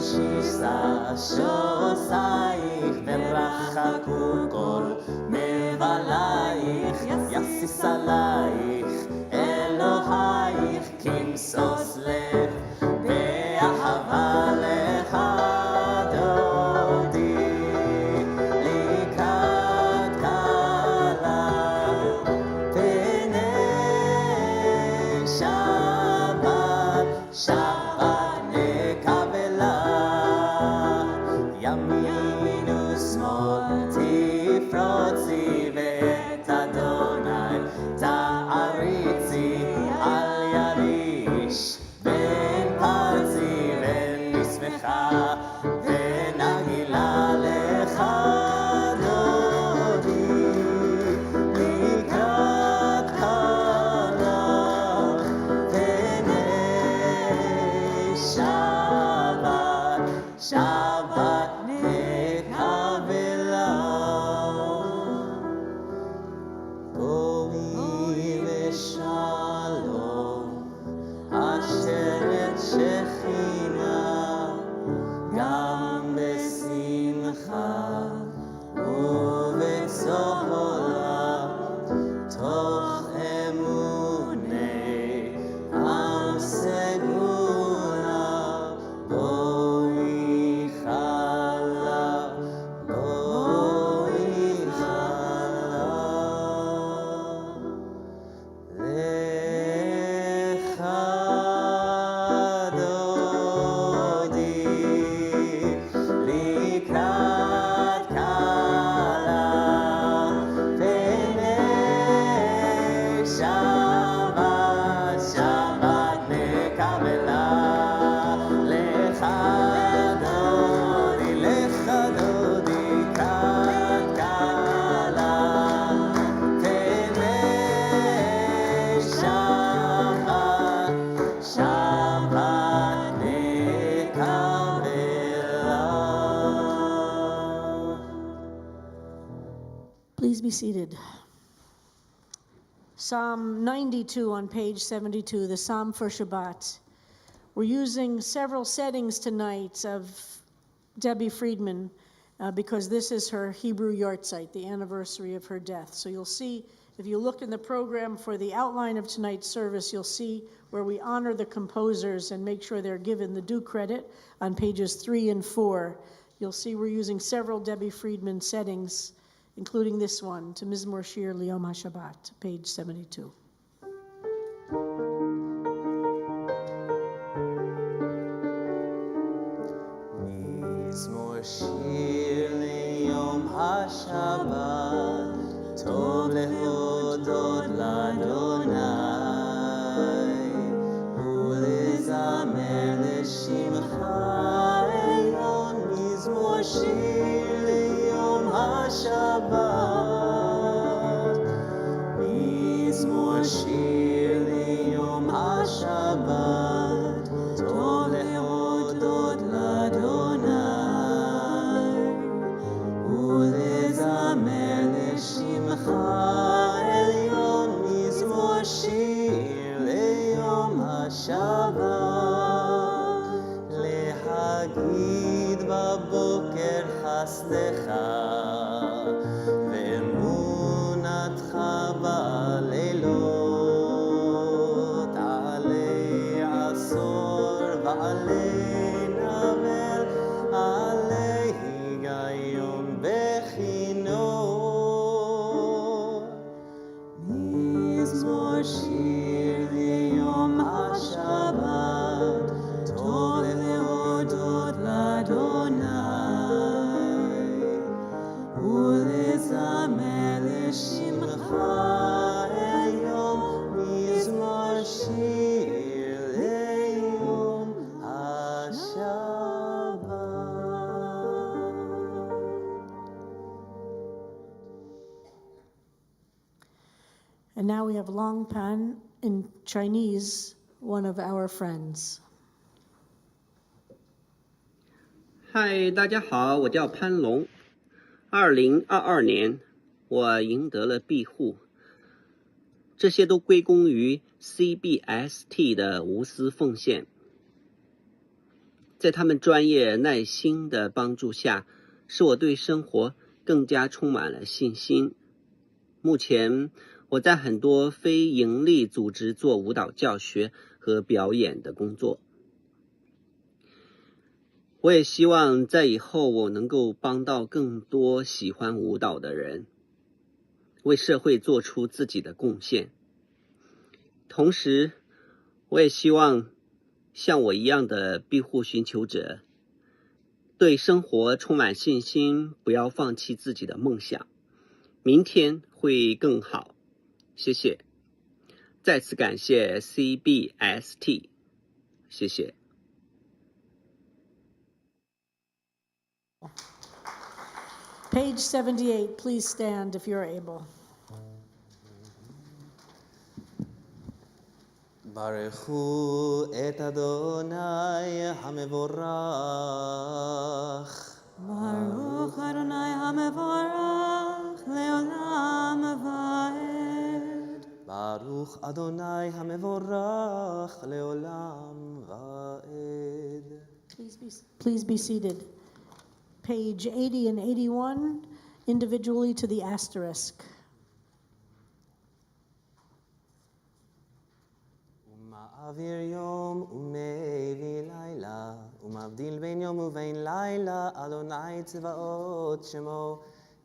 A: שיסה שוסייך ורחקו כל מבלייך יסיס עלייך אלוהייך כמסוס לב באהבה לך דודי לקראת כלה פני שבת שבת נקבלה ימין ושמאל תפרוצי ואת אדוני תעריצי אל יריש בין פרצי ונשמחה ונגילה לך דודי לקראת כלה פני שבת שבת נקבלה בואי ושלום אשר את שכינה גם בשמחה ובצהלה תוך אמוני עם סגולה בואי חלה בואי חלה לך דודי לקראת כלה פני שבת שבת נקבלה לך דודי לקראת כלה פני שבת שבת נקבלה.
F: Please be seated. Psalm 92 on page 72, the Psalm for Shabbat. We're using several settings tonight of Debbie Friedman because this is her Hebrew Yortzeit, the anniversary of her death. So you'll see, if you look in the program for the outline of tonight's service, you'll see where we honor the composers and make sure they're given the due credit on pages 3 and 4. You'll see we're using several Debbie Friedman settings, including this one, to Mizmor Shir Liyom HaShabbat, page 72.
A: מזמור שיר ליום השבת טוב להודות לאדוני ולזמר לשמך עליון מזמור שיר ליום השבת מזמור שיר ליום השבת טוב להודות לאדוני ולזמר לשמך עליון מזמור שיר ליום השבת להגיד בבוקר חסדך ואמונתך בלילות עלי עשור ועלי נבל עלי היגיון בכינור מזמור שיר ליום השבת טוב להודות לאדוני ולזמר לשמך עליון מזמור שיר ליום השבת.
F: And now we have Long Pan in Chinese, one of our friends.
M: 嗨，大家好，我叫潘龙。2022年，我赢得了庇护，这些都归功于 CBST 的无私奉献。在他们专业耐心的帮助下，使我对生活更加充满了信心。目前我在很多非营利组织做舞蹈教学和表演的工作。我也希望在以后我能够帮到更多喜欢舞蹈的人，为社会做出自己的贡献。同时，我也希望像我一样的庇护寻求者，对生活充满信心，不要放弃自己的梦想。明天会更好。谢谢。再次感谢 CBST， 谢谢。
F: Page 78, please stand if you're able.
A: ברכו את אדוני המבורך.
B: ברוך אדוני המבורך לעולם ועד.
A: ברוך אדוני המבורך לעולם ועד.
F: Please be seated. Page 80 and 81, individually to the asterisk.
A: ומעביר יום ומביא לילה, ומבדיל בין יום ובין לילה, אדוני צבאות שמו,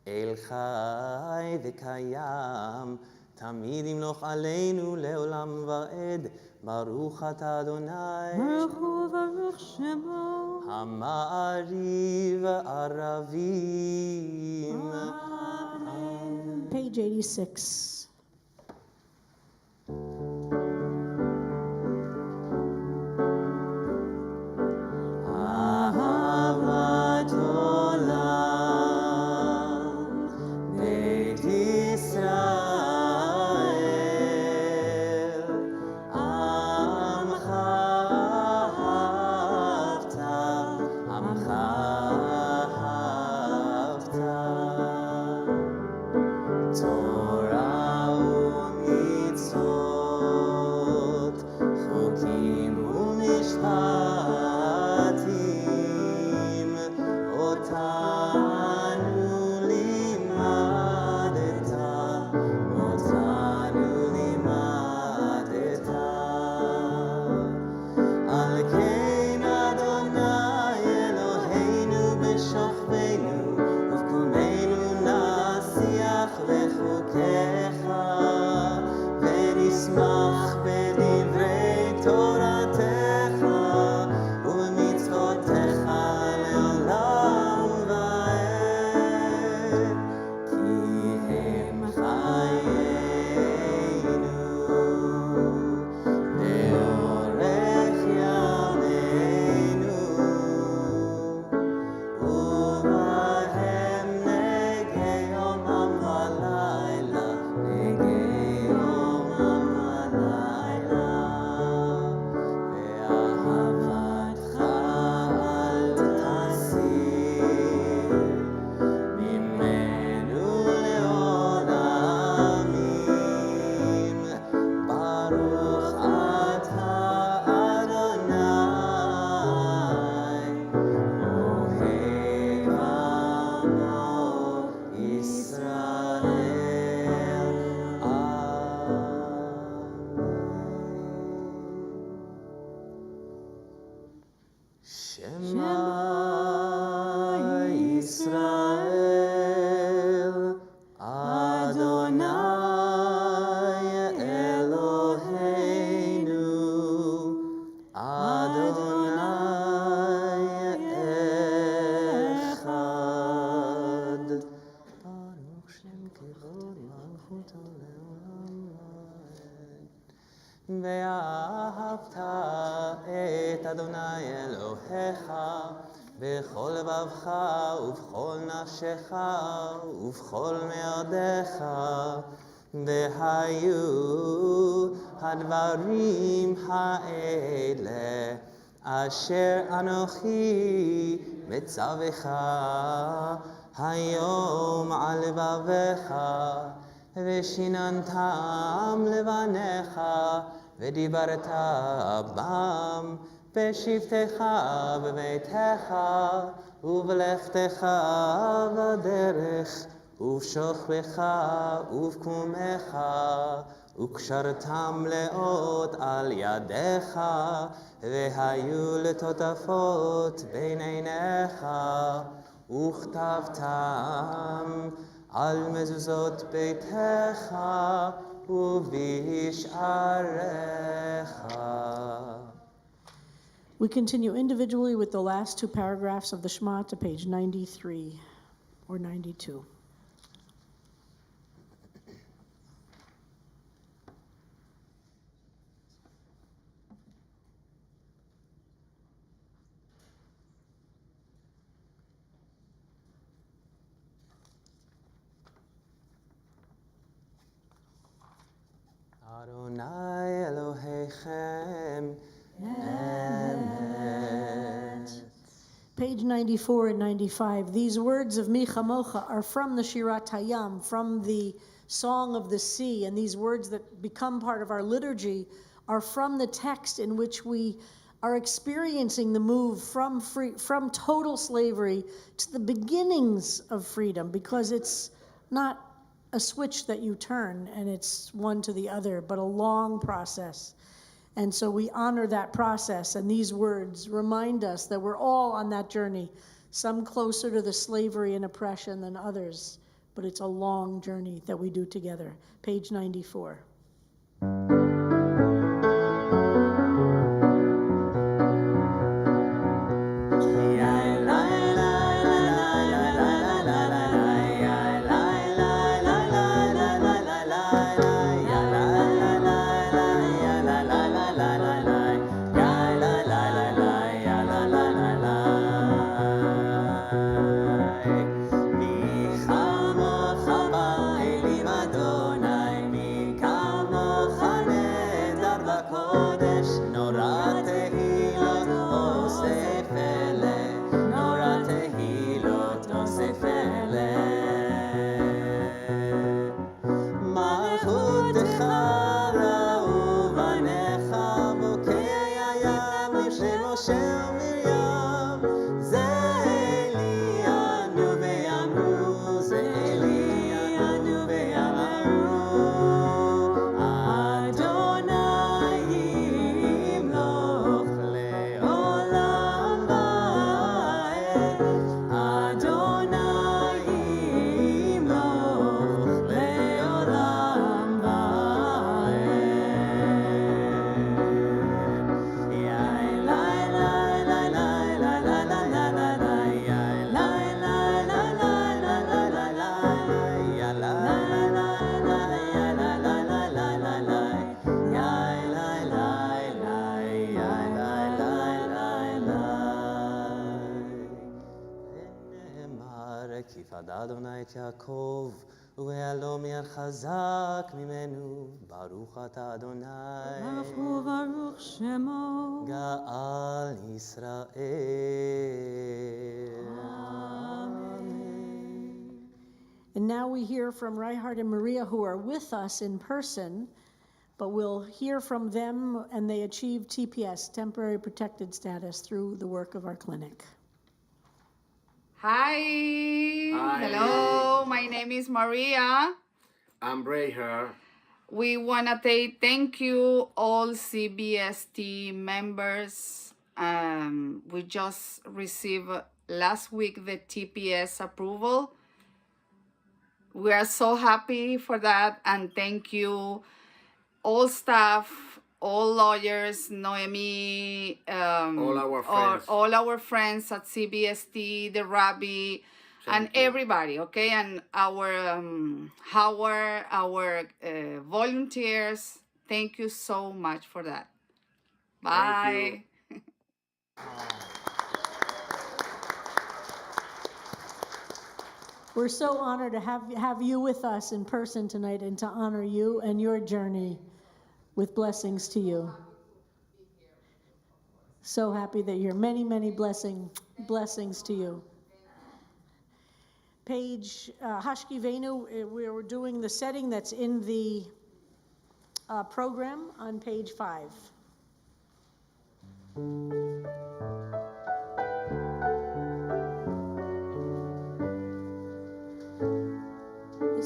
A: אל חי וקיים, תמיד ימלוך עלינו לעולם ועד. ברוך אתה אדוני,
B: ברוך הוא וברוך שמו,
A: המעריב ערבים.
F: Page 86.
A: אהבת עולם, בית ישראל, עמך אהבת, עמך אהבת. תורה ומצוות, חוקים ומשפטים, אותנו לימדת, אותנו לימדת. על כן אדוני אלוהינו בשוכבנו ובקומנו נשיח בחוקיך ונשמח בדברי תורתך ובמצוותיך לעולם ועד. כי הם חיינו לאורך ימינו, ובהם נגי יומם ולילה, נגי יומם ולילה. ואהבתך אל תסיר ממנו לעולמים. ברוך אתה אדוני, אוהב עמו ישראל. שמע ישראל, אדוני אלוהינו, אדוני אחד. ברוך שם כבוד מלכותו לעולם ועד. ואהבת את אדוני אלוהיך בכל לבבך ובכל נפשך ובכל מאודך. והיו הדברים האלה אשר אנוכי מצווך היום על לבביך, ושיננתם לבניך, ודיברת בם בשבתך בביתך ובלכתך בדרך ובשוכבך ובקומך וקשרתם לאות על ידיך והיו לטוטפות בין עיניך וכתבתם על מזוזות ביתך ובשעריך.
F: We continue individually with the last two paragraphs of the Shema to page 93 or 92.
A: Adonai Elohechem Emet.
F: Page 94 and 95. These words of Mi Chamocha are from the Shirat Hayam, from the Song of the Sea, and these words that become part of our liturgy are from the text in which we are experiencing the move from total slavery to the beginnings of freedom, because it's not a switch that you turn and it's one to the other, but a long process. And so we honor that process, and these words remind us that we're all on that journey, some closer to the slavery and oppression than others, but it's a long journey that we do together. Page 94.
A: אדוני את יעקב ובהלום יד חזק ממנו ברוך אתה אדוני
B: ברוך הוא ברוך שמו
A: גאל ישראל.
F: And now we hear from Reinhard and Maria, who are with us in person, but we'll hear from them, and they achieved TPS, temporary protected status, through the work of our clinic.
N: Hi. Hello, my name is Maria.
O: I'm Reinhard.
N: We want to say thank you all CBST members. We just received last week the TPS approval. We are so happy for that, and thank you all staff, all lawyers, Noemi, all our friends at CBST, the Rabbi, and everybody, okay, and our volunteers. Thank you so much for that. Bye.
F: We're so honored to have you with us in person tonight and to honor you and your journey with blessings to you. So happy that you're many, many blessings to you. Page Hashkivenu, we're doing the setting that's in the program on page 5. This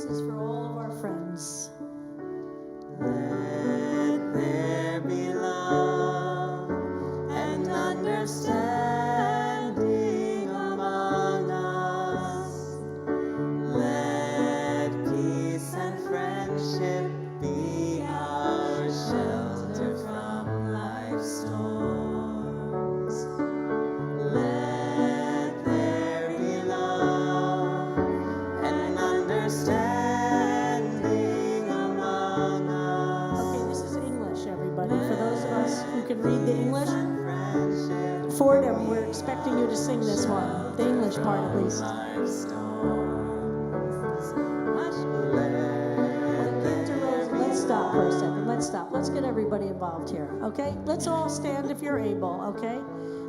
F: is for all of our friends.
A: Let there be love and understanding among us. Let peace and friendship be our shelter from life's storms. Let there be love and understanding among us.
F: Okay, this is English, everybody. For those of us who can read the English, Fordham, we're expecting you to sing this one, the English part at least. Let's stop for a second. Let's stop. Let's get everybody involved here, okay? Let's all stand if you're able, okay?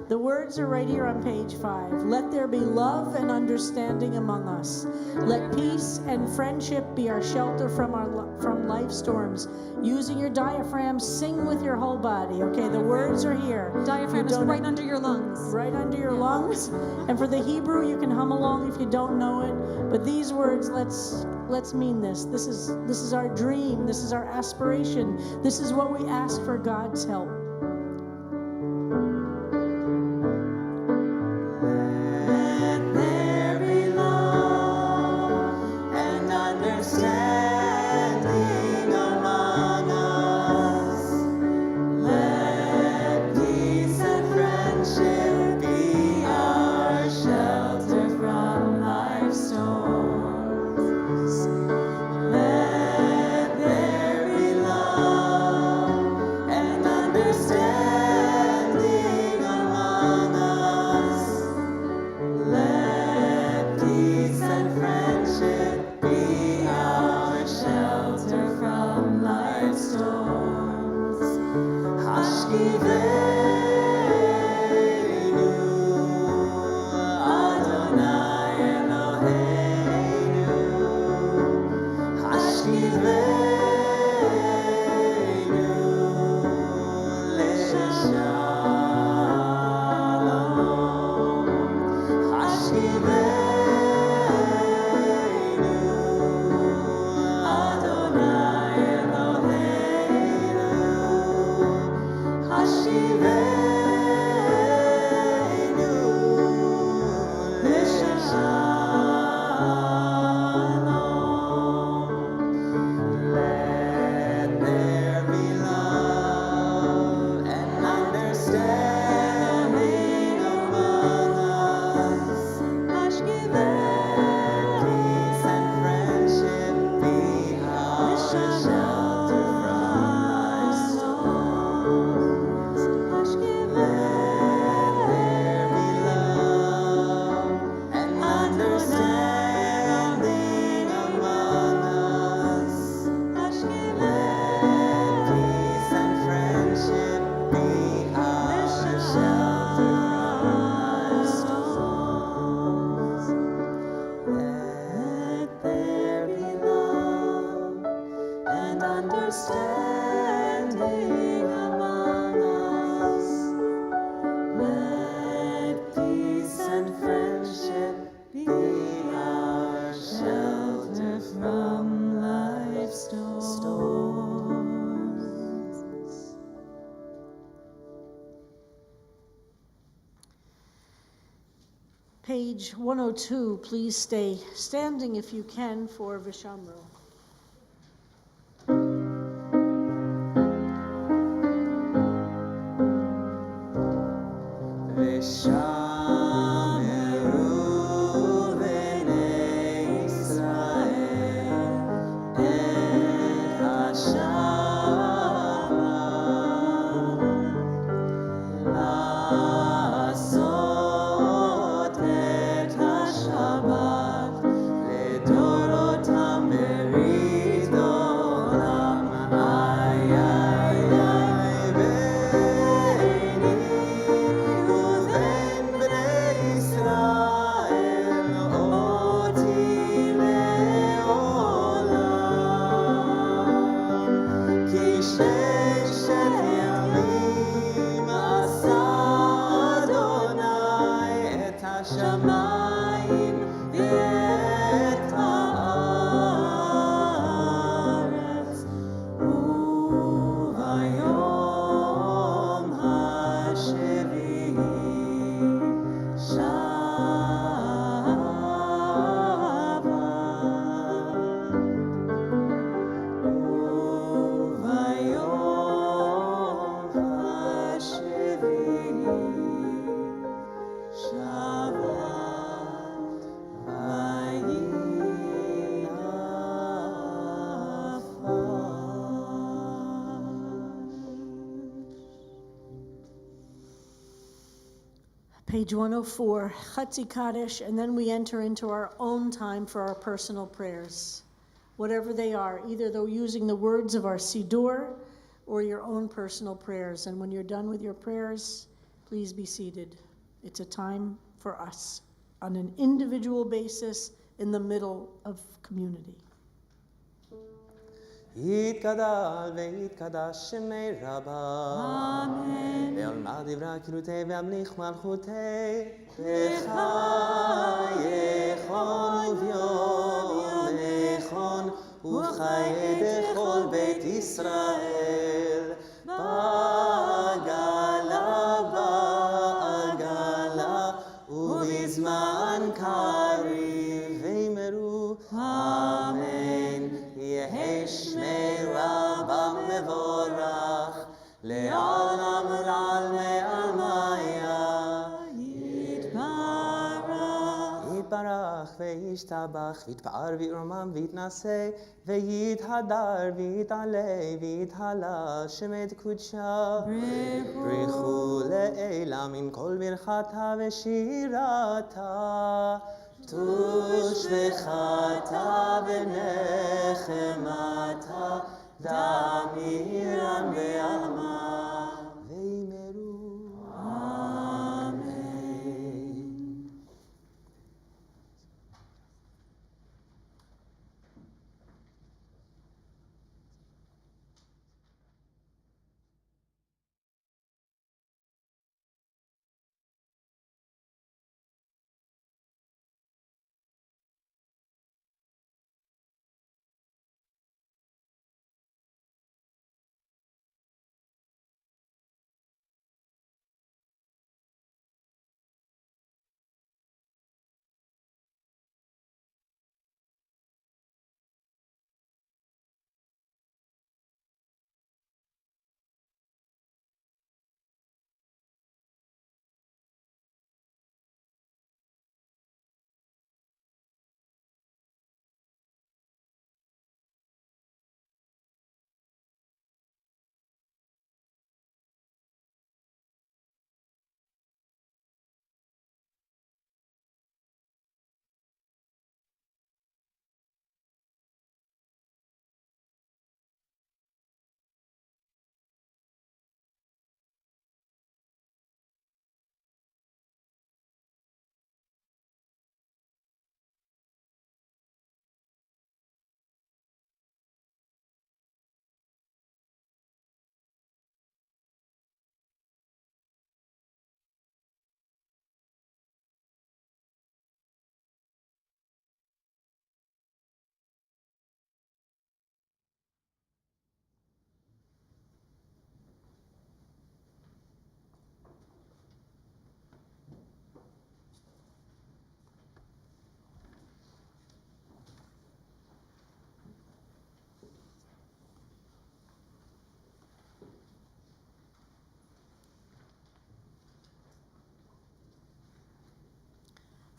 F: The words are right here on page 5. Let there be love and understanding among us. Let peace and friendship be our shelter from life's storms. Using your diaphragm, sing with your whole body. Okay, the words are here.
P: Diaphragm is right under your lungs.
F: Right under your lungs. And for the Hebrew, you can hum along if you don't know it. But these words, let's mean this. This is our dream. This is our aspiration. This is what we ask for God's help. Page 102, please stay standing if you can for Vishamru. Page 104, Chatzi Kaddish, and then we enter into our own time for our personal prayers, whatever they are. Either they're using the words of our siddur or your own personal prayers. And when you're done with your prayers, please be seated. It's a time for us on an individual basis in the middle of community.
A: יתגדל ויתקדש שמי רבה. אמן. ועולמה דברה קילותי והמליך מלכותי. בחייכון וביום נכון ובחיי דכל בית ישראל. בעגלה בעגלה ובזמן קריב ואמרו אמן. יהי שמי רבה מבורך לעולם ולעלמי עלמיה. יתברך וישתבח ויתפאר וירומם ויתנשא ויתהדר ויתעלה ויתהלה שמד קודשה. ברכו לעילם עם כל ברכתה ושירתה. תושבחתה ונחמתה דמירן בעלמה ואמרו אמן.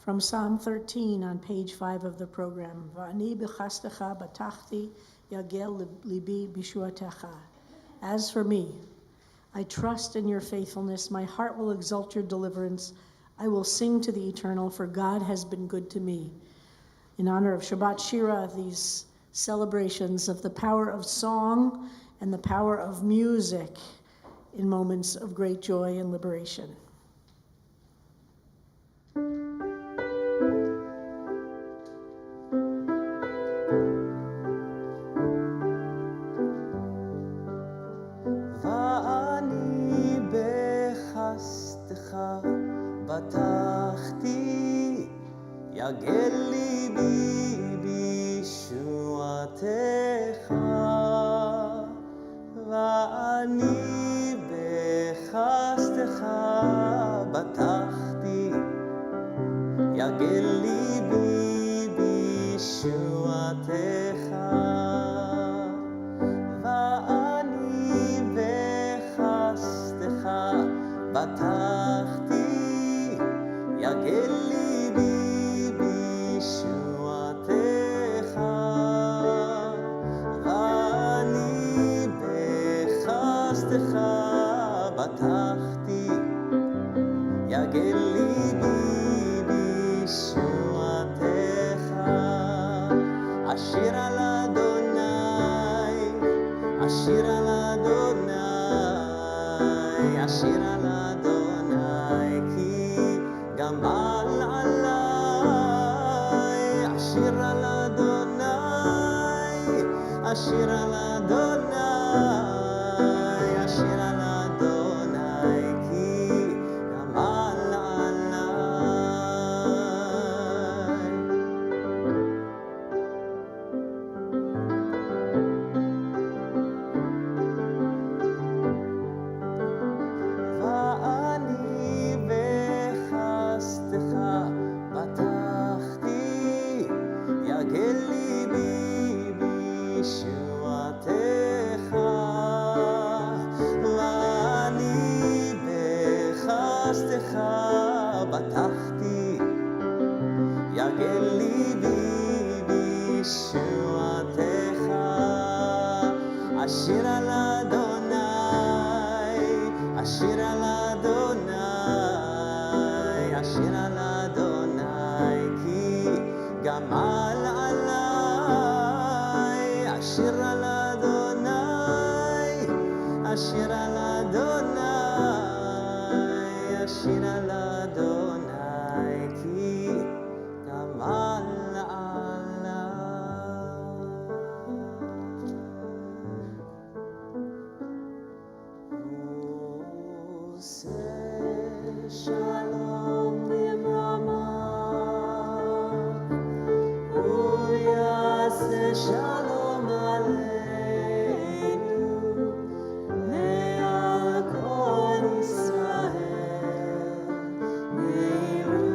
F: From Psalm 13 on page 5 of the program. Va'ani b'chastecha batachti yagel libi bishuatecha. As for me, I trust in your faithfulness. My heart will exult your deliverance. I will sing to the eternal, for God has been good to me. In honor of Shabbat Shira, these celebrations of the power of song and the power of music in moments of great joy and liberation.
A: בטחתי יגל ליבי בישועתך ואני בחסדך בטחתי יגל ליבי בישועתך ואני בחסדך בטחתי יגל ליבי בישועתך אשיר על אדוני, אשיר על אדוני, כי גמל עליי. אשיר על אדוני, אשיר על אדוני, אשיר על אדוני, כי גמל עליי. ואני בחסדך פתחתי, יגל ליבי בישועתך. ואני בחסדך פתחתי, יגל ליבי בישועתך. אשיר על אדוני, אשיר על אדוני, אשיר על אדוני, כי גמל עליי. אשיר על אדוני, אשיר על אדוני, אשיר על אדוני, כי גמל Shalom Nimrama, Uyase Shalom Aleinu, Le'al Kol Yisrael, Yiru,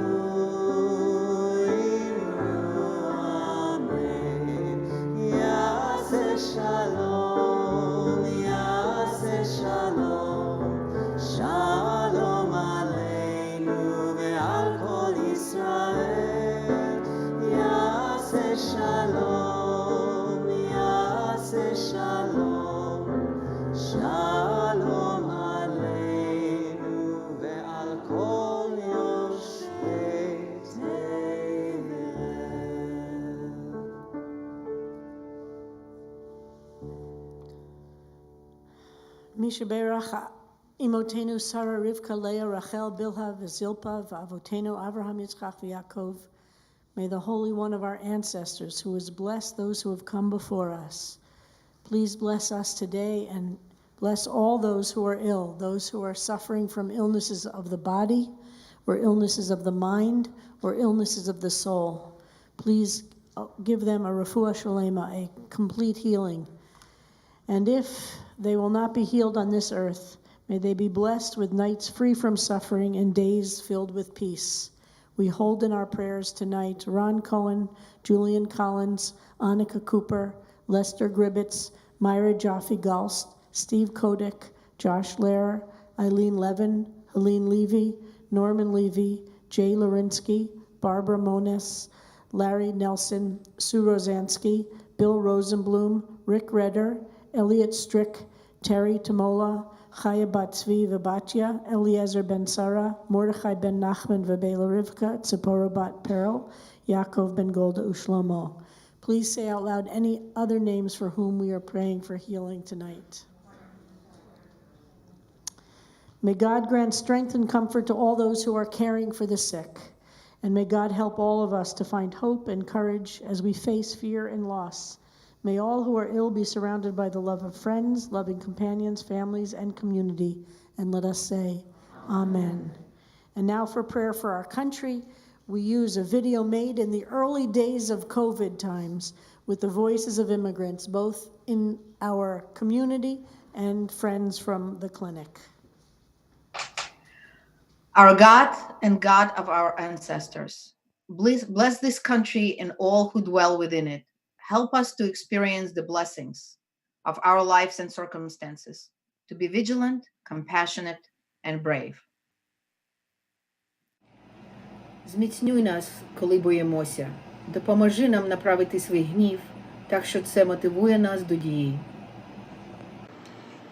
A: Amen. Yase Shalom, Yase Shalom, Shalom Aleinu ve'al kol Yisrael. Yaseh Shalom, Yaseh Shalom, Shalom Aleinu ve'al kol yoshvei Tevel.
F: Misha Be'eracha Imotenu Sarah, Rivka, Leah, Rachel, Bilhah, Zilpah, Avotenu, Avraham, Yitzchak, Yaakov. May the Holy One of our ancestors, who has blessed those who have come before us, please bless us today and bless all those who are ill, those who are suffering from illnesses of the body, or illnesses of the mind, or illnesses of the soul. Please give them a refuah shalema, a complete healing. And if they will not be healed on this earth, may they be blessed with nights free from suffering and days filled with peace. We hold in our prayers tonight Ron Cohen, Julian Collins, Annika Cooper, Lester Gribbetts, Myra Jaffe-Galst, Steve Kodak, Josh Lehrer, Eileen Levin, Helene Levy, Norman Levy, Jay Lorinsky, Barbara Moniz, Larry Nelson, Sue Rosansky, Bill Rosenblum, Rick Redder, Elliot Strick, Terry Tamola, Chaya Bat-Zvi Vabatya, Eliezer Ben Sarah, Mordechai Ben Nachman Vabela Rivka, Tzipora Bat Peril, Yaakov Ben Golda Ushlomo. Please say out loud any other names for whom we are praying for healing tonight. May God grant strength and comfort to all those who are caring for the sick. And may God help all of us to find hope and courage as we face fear and loss. May all who are ill be surrounded by the love of friends, loving companions, families, and community. And let us say, Amen. And now for prayer for our country. We use a video made in the early days of COVID times with the voices of immigrants, both in our community and friends from the clinic.
Q: Our God and God of our ancestors, bless this country and all who dwell within it. Help us to experience the blessings of our lives and circumstances, to be vigilant, compassionate, and brave.
R: Зміцнюй нас, коли боїмося. Допоможи нам направити свій гнів, так що це мотивує нас до дії.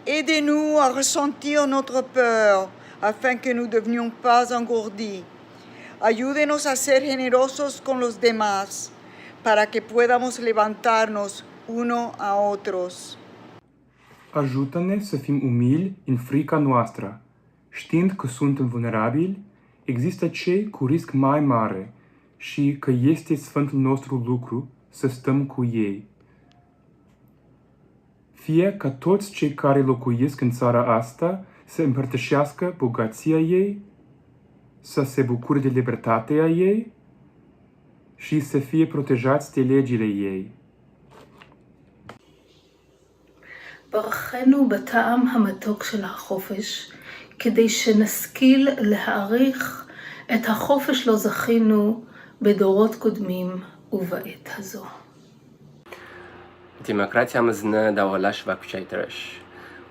S: Aidez-nous à ressentir notre peur, afin que nous ne devenions pas engourdis. Ayúdenos a ser generosos con los demás, para que podamos levantarnos uno a otros.
J: ajută-ne să fim umili în frica noastră. Știind că suntem vulnerabili, există cei cu risc mai mare și că este sfântul nostru lucru să stăm cu ei. Fie ca toți cei care locuiesc în țara asta să împărtășească bogăția ei, să se bucure de libertatea ei și să fie protejați de legile ei.
T: ברכנו בטעם המתוק של החופש, כדי שנשכיל להעריך את החופש לו זכינו בדורות קודמים ובעת הזו.
U: Demokratiyamizni davolash va kuchaytirish.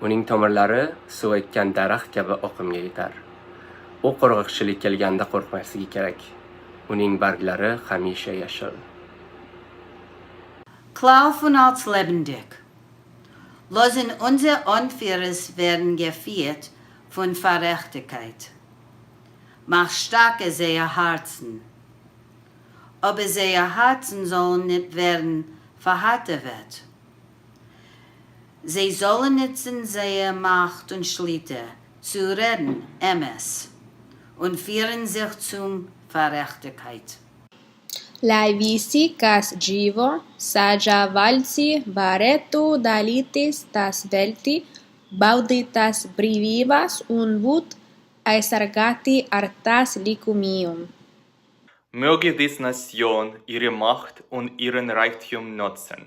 U: Uning tomirlari suv ekkan daraxt kabi oqimga yetar. U qo'rg'oqchilik kelganda qo'rqmasligi kerak. Uning barglari hamisha yashil.
V: Klar von als lebendig. Losen unsere Anführer werden geführt von Verrechtigkeit. Mach starke seine Herzen. Aber seine Herzen sollen nicht werden verhärtet. Sie sollen nutzen seine Macht und Schlitte zu reden, Emes, und führen sich zum Verrechtigkeit.
W: Lai visi cas givo, sagia valsi, baretu dalitis tas velti, bauditas brivivas unvut, aesargati artas licumium.
X: Möge diese Nation ihre Macht und ihren Reichtum nutzen,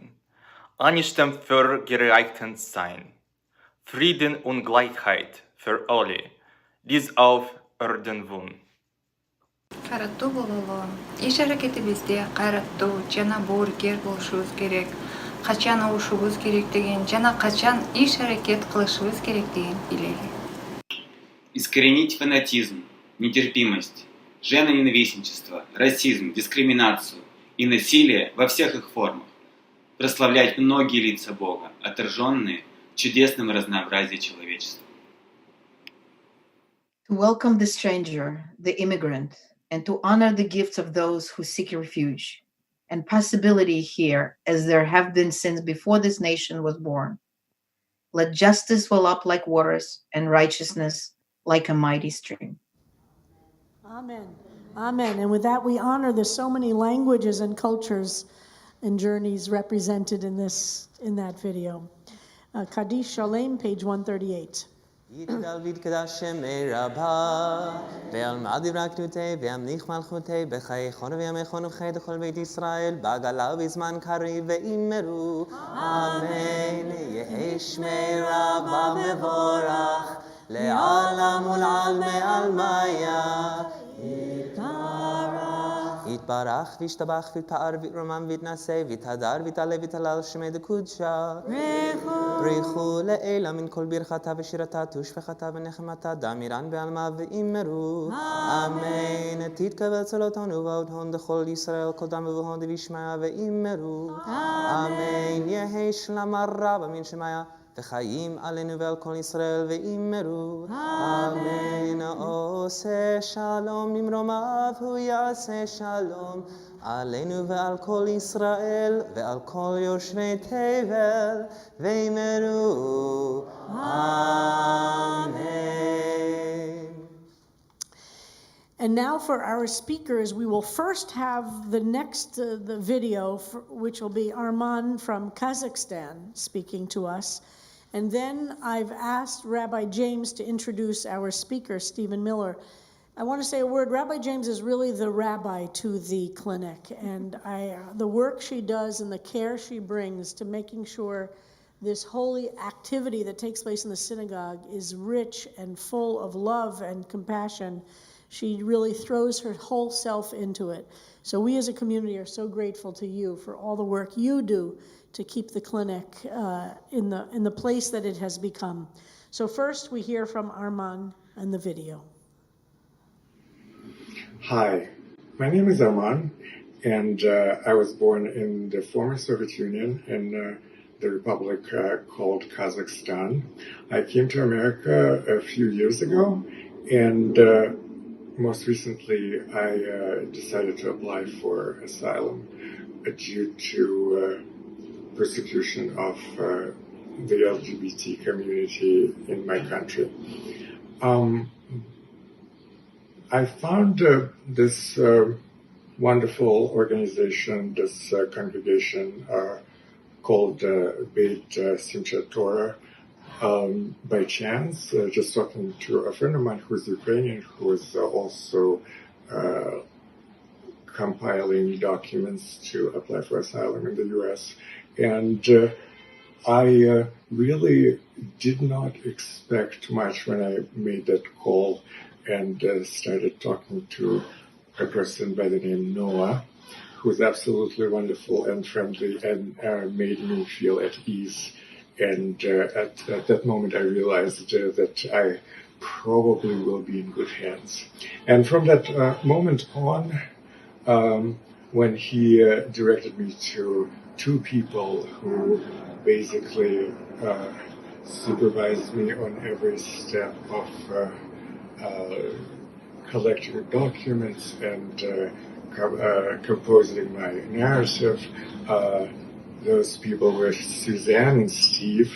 X: angestimmt für Gerechtigkeit sein, Frieden und Gleichheit für alle, dies auf Erden wohnen.
Y: Қайратты болуы, еш әрекетімізде қайратты, жана боркер болушубуз керек, қачан ауышубуз керек деген, жана қачан еш әрекет кылышыбыз керек деген билели.
Z: Искоренить фанатизм, нетерпимость, женоненавистничество, расизм, дискриминацию и насилие во всех их формах. Прославлять многие лица Бога, отраженные в чудесном разнообразии человечества.
Q: To welcome the stranger, the immigrant, and to honor the gifts of those who seek refuge and possibility here as there have been since before this nation was born. Let justice well up like waters and righteousness like a mighty stream.
F: Amen. Amen. And with that, we honor there's so many languages and cultures and journeys represented in that video. Kaddish Shalem, page 138.
A: יתגל ויתקדש שמי רבה, ועלמד דברי כנותי, וימליך מלכותי, בחיי חונו וימיכון ובחיי דכל בית ישראל, בגלה ובזמן קריב ואימרו, אמן. יהי שמי רבה מבורך, לעלם ולעלמי עלמיה, יתברך וישתבח ויתפאר ויתרומם ויתנשא ויתהדר ויתעלה ויתהלל שמי דקודשה בריחו לעילה מן כל ברכתה ושירתה תושבחתה ונחמתה דמירן בעלמה ואימרו אמן. תתקבל צלותינו והודהון דכל ישראל כל דם ובהון דבישמעיה ואימרו אמן. יהי שלמה רבה מן שמעיה וחיים עלינו ועל כל ישראל ואימרו אמן. עושה שלום ממרומיו הוא יעשה שלום עלינו ועל כל ישראל ועל כל יושבי תבל ואימרו amen.
F: And now for our speakers, we will first have the video, which will be Arman from Kazakhstan speaking to us. And then I've asked Rabbi James to introduce our speaker, Stephen Miller. I want to say a word. Rabbi James is really the rabbi to the clinic, and the work she does and the care she brings to making sure this holy activity that takes place in the synagogue is rich and full of love and compassion. She really throws her whole self into it. So we as a community are so grateful to you for all the work you do to keep the clinic in the place that it has become. So first we hear from Arman and the video.
J: Hi, my name is Arman, and I was born in the former Soviet Union in the republic called Kazakhstan. I came to America a few years ago, and most recently I decided to apply for asylum due to persecution of the LGBT community in my country. I found this wonderful organization, this congregation called Beit Simchat Torah by chance, just talking to a friend of mine who's Ukrainian, who is also compiling documents to apply for asylum in the U.S. And I really did not expect much when I made that call and started talking to a person by the name Noah, who was absolutely wonderful and friendly and made me feel at ease. And at that moment, I realized that I probably will be in good hands. And from that moment on, when he directed me to two people who basically supervised me on every step of collecting documents and composing my narrative. Those people were Suzanne and Steve,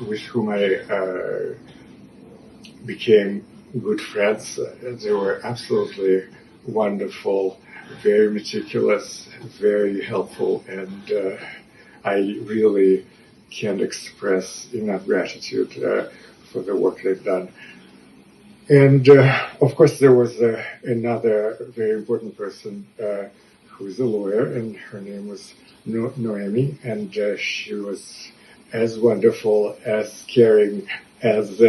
J: with whom I became good friends. They were absolutely wonderful, very meticulous, very helpful, and I really can't express enough gratitude for the work they've done. And of course, there was another very important person who is a lawyer, and her name was Noemi, and she was as wonderful, as caring, as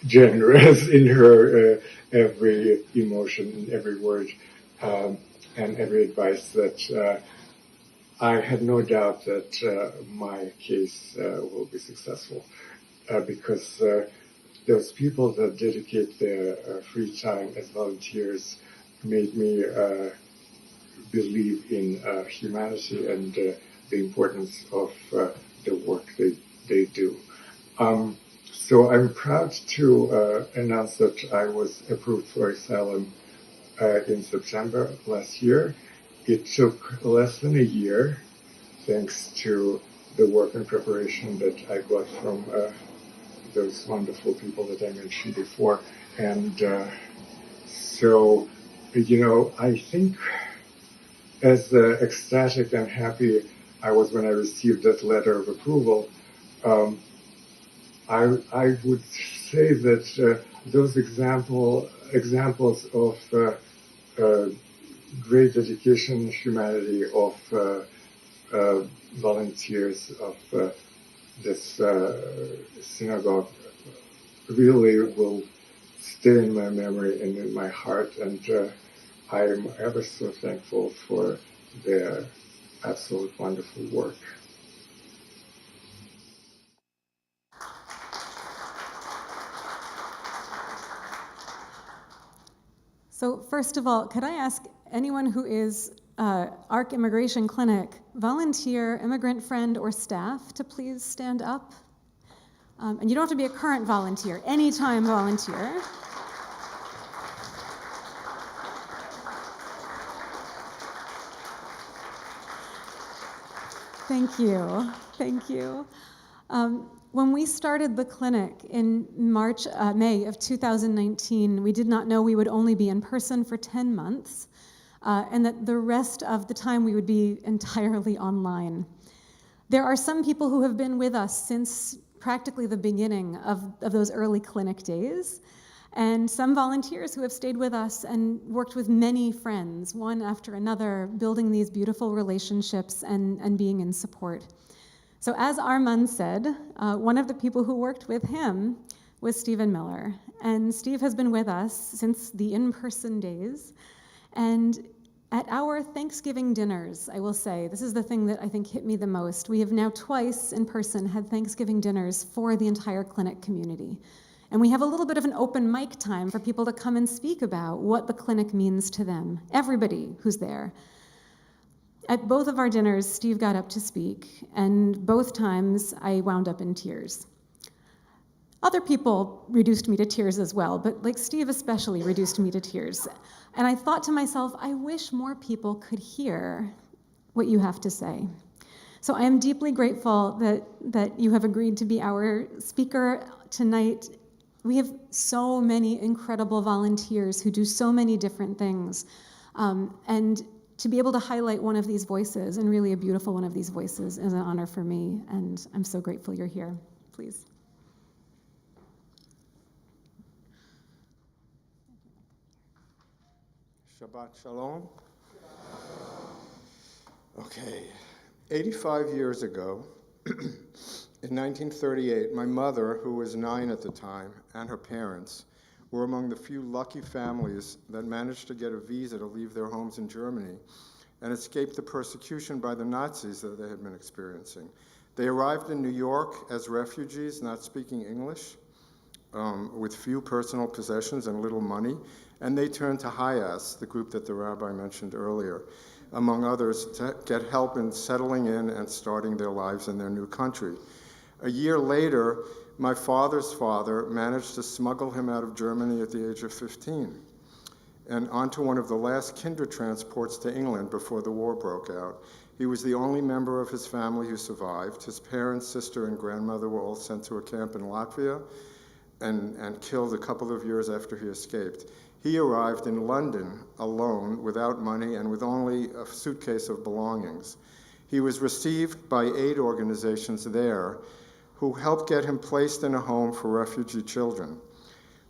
J: generous in her every emotion, every word, and every advice that I had no doubt that my case will be successful, because those people that dedicate their free time as volunteers made me believe in humanity and the importance of the work they do. So I'm proud to announce that I was approved for asylum in September last year. It took less than a year, thanks to the work and preparation that I got from those wonderful people that I mentioned before. And so, I think as ecstatic and happy I was when I received that letter of approval, I would say that those examples of great dedication, humanity of volunteers of this synagogue really will stay in my memory and in my heart, and I am ever so thankful for their absolute wonderful work.
P: So first of all, could I ask anyone who is ARC Immigration Clinic, volunteer, immigrant friend, or staff to please stand up? And you don't have to be a current volunteer, anytime volunteer. Thank you, thank you. When we started the clinic in May of 2019, we did not know we would only be in person for 10 months, and that the rest of the time we would be entirely online. There are some people who have been with us since practically the beginning of those early clinic days, and some volunteers who have stayed with us and worked with many friends, one after another, building these beautiful relationships and being in support. So as Armand said, one of the people who worked with him was Stephen Miller. And Steve has been with us since the in-person days. And at our Thanksgiving dinners, I will say, this is the thing that I think hit me the most. We have now twice in person had Thanksgiving dinners for the entire clinic community. And we have a little bit of an open mic time for people to come and speak about what the clinic means to them, everybody who's there. At both of our dinners, Steve got up to speak, and both times I wound up in tears. Other people reduced me to tears as well, but like Steve especially reduced me to tears. And I thought to myself, I wish more people could hear what you have to say. So I am deeply grateful that you have agreed to be our speaker tonight. We have so many incredible volunteers who do so many different things. And to be able to highlight one of these voices, and really a beautiful one of these voices, is an honor for me, and I'm so grateful you're here. Please.
J: Shabbat Shalom. Okay, 85 years ago, in 1938, my mother, who was 9 at the time, and her parents were among the few lucky families that managed to get a visa to leave their homes in Germany and escape the persecution by the Nazis that they had been experiencing. They arrived in New York as refugees, not speaking English, with few personal possessions and little money, and they turned to HIAS, the group that the rabbi mentioned earlier, among others, to get help in settling in and starting their lives in their new country. A year later, my father's father managed to smuggle him out of Germany at the age of 15 and onto one of the last kinder transports to England before the war broke out. He was the only member of his family who survived. His parents, sister, and grandmother were all sent to a camp in Latvia and killed a couple of years after he escaped. He arrived in London alone, without money, and with only a suitcase of belongings. He was received by aid organizations there who helped get him placed in a home for refugee children.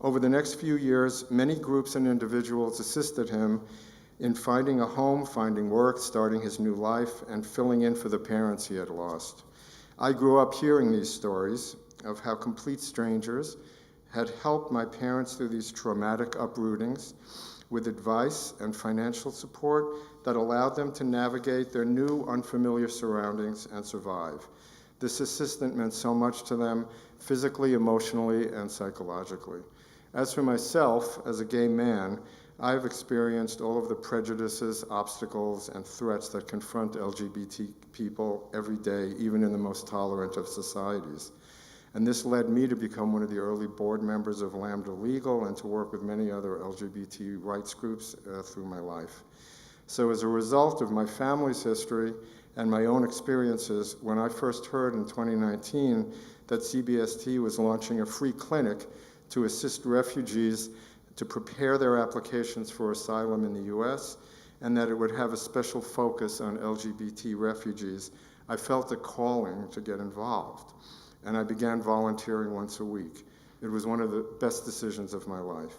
J: Over the next few years, many groups and individuals assisted him in finding a home, finding work, starting his new life, and filling in for the parents he had lost. I grew up hearing these stories of how complete strangers had helped my parents through these traumatic uprootings with advice and financial support that allowed them to navigate their new unfamiliar surroundings and survive. This assistance meant so much to them physically, emotionally, and psychologically. As for myself, as a gay man, I've experienced all of the prejudices, obstacles, and threats that confront LGBT people every day, even in the most tolerant of societies. And this led me to become one of the early board members of Lambda Legal and to work with many other LGBT rights groups through my life. So as a result of my family's history and my own experiences, when I first heard in 2019 that CBST was launching a free clinic to assist refugees to prepare their applications for asylum in the US, and that it would have a special focus on LGBT refugees, I felt a calling to get involved. And I began volunteering once a week. It was one of the best decisions of my life.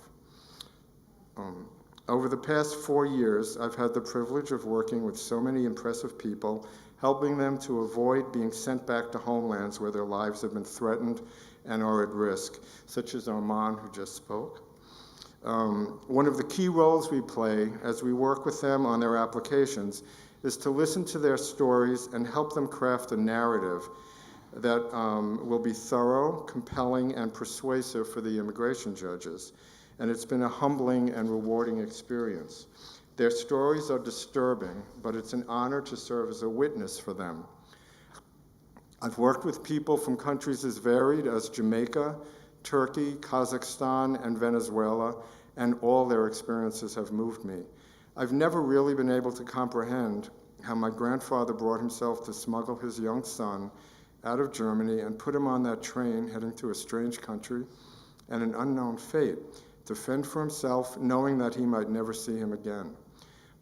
J: Over the past 4 years, I've had the privilege of working with so many impressive people, helping them to avoid being sent back to homelands where their lives have been threatened and are at risk, such as Armand, who just spoke. One of the key roles we play as we work with them on their applications is to listen to their stories and help them craft a narrative that will be thorough, compelling, and persuasive for the immigration judges. And it's been a humbling and rewarding experience. Their stories are disturbing, but it's an honor to serve as a witness for them. I've worked with people from countries as varied as Jamaica, Turkey, Kazakhstan, and Venezuela, and all their experiences have moved me. I've never really been able to comprehend how my grandfather brought himself to smuggle his young son out of Germany and put him on that train heading to a strange country and an unknown fate, to fend for himself, knowing that he might never see him again.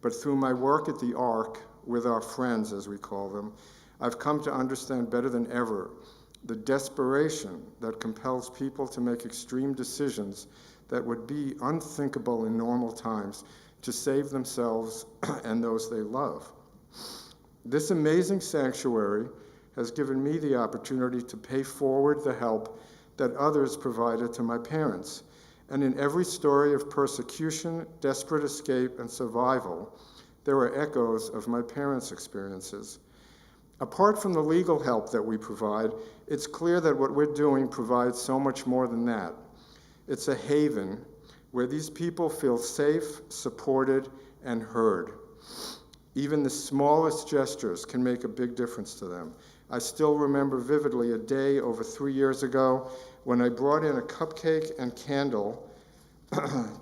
J: But through my work at the Ark, with our friends, as we call them, I've come to understand better than ever the desperation that compels people to make extreme decisions that would be unthinkable in normal times to save themselves and those they love. This amazing sanctuary has given me the opportunity to pay forward the help that others provided to my parents. And in every story of persecution, desperate escape, and survival, there are echoes of my parents' experiences. Apart from the legal help that we provide, it's clear that what we're doing provides so much more than that. It's a haven where these people feel safe, supported, and heard. Even the smallest gestures can make a big difference to them. I still remember vividly a day over 3 years ago when I brought in a cupcake and candle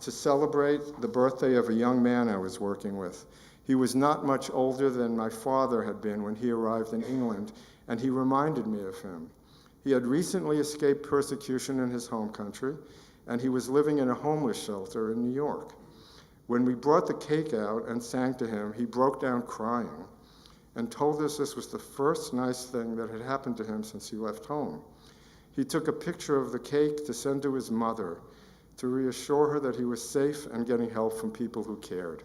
J: to celebrate the birthday of a young man I was working with. He was not much older than my father had been when he arrived in England, and he reminded me of him. He had recently escaped persecution in his home country, and he was living in a homeless shelter in New York. When we brought the cake out and sang to him, he broke down crying and told us this was the first nice thing that had happened to him since he left home. He took a picture of the cake to send to his mother to reassure her that he was safe and getting help from people who cared.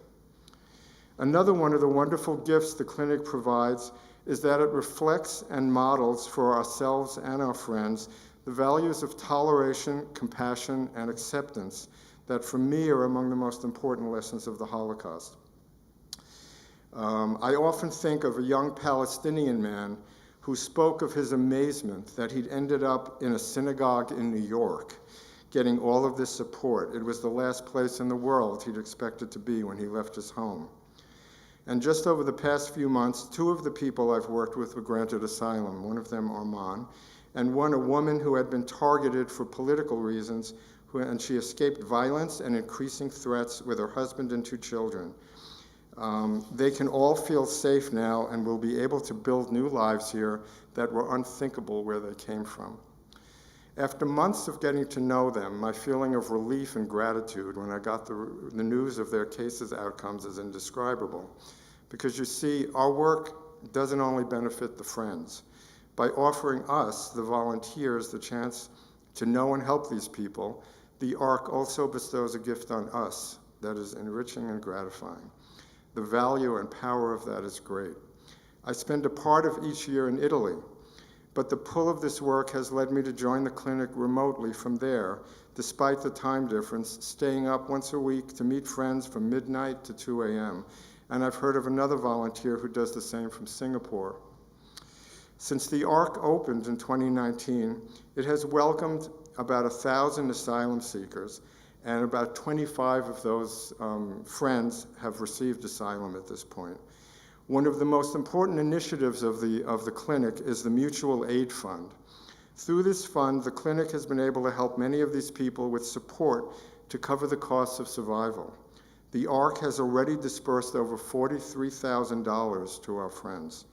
J: Another one of the wonderful gifts the clinic provides is that it reflects and models for ourselves and our friends the values of toleration, compassion, and acceptance that for me are among the most important lessons of the Holocaust. I often think of a young Palestinian man who spoke of his amazement that he'd ended up in a synagogue in New York, getting all of this support. It was the last place in the world he'd expected to be when he left his home. And just over the past few months, two of the people I've worked with were granted asylum, one of them Arman, and one a woman who had been targeted for political reasons, and she escaped violence and increasing threats with her husband and two children. They can all feel safe now and will be able to build new lives here that were unthinkable where they came from. After months of getting to know them, my feeling of relief and gratitude when I got the news of their cases' outcomes is indescribable. Because you see, our work doesn't only benefit the friends. By offering us, the volunteers, the chance to know and help these people, the ARC also bestows a gift on us that is enriching and gratifying. The value and power of that is great. I spend a part of each year in Italy, but the pull of this work has led me to join the clinic remotely from there, despite the time difference, staying up once a week to meet friends from midnight to 2 a.m. And I've heard of another volunteer who does the same from Singapore. Since the ARC opened in 2019, it has welcomed about 1,000 asylum seekers, and about 25 of those friends have received asylum at this point. One of the most important initiatives of the clinic is the Mutual Aid Fund. Through this fund, the clinic has been able to help many of these people with support to cover the costs of survival. The ARC has already dispersed over $43,000 to our friends.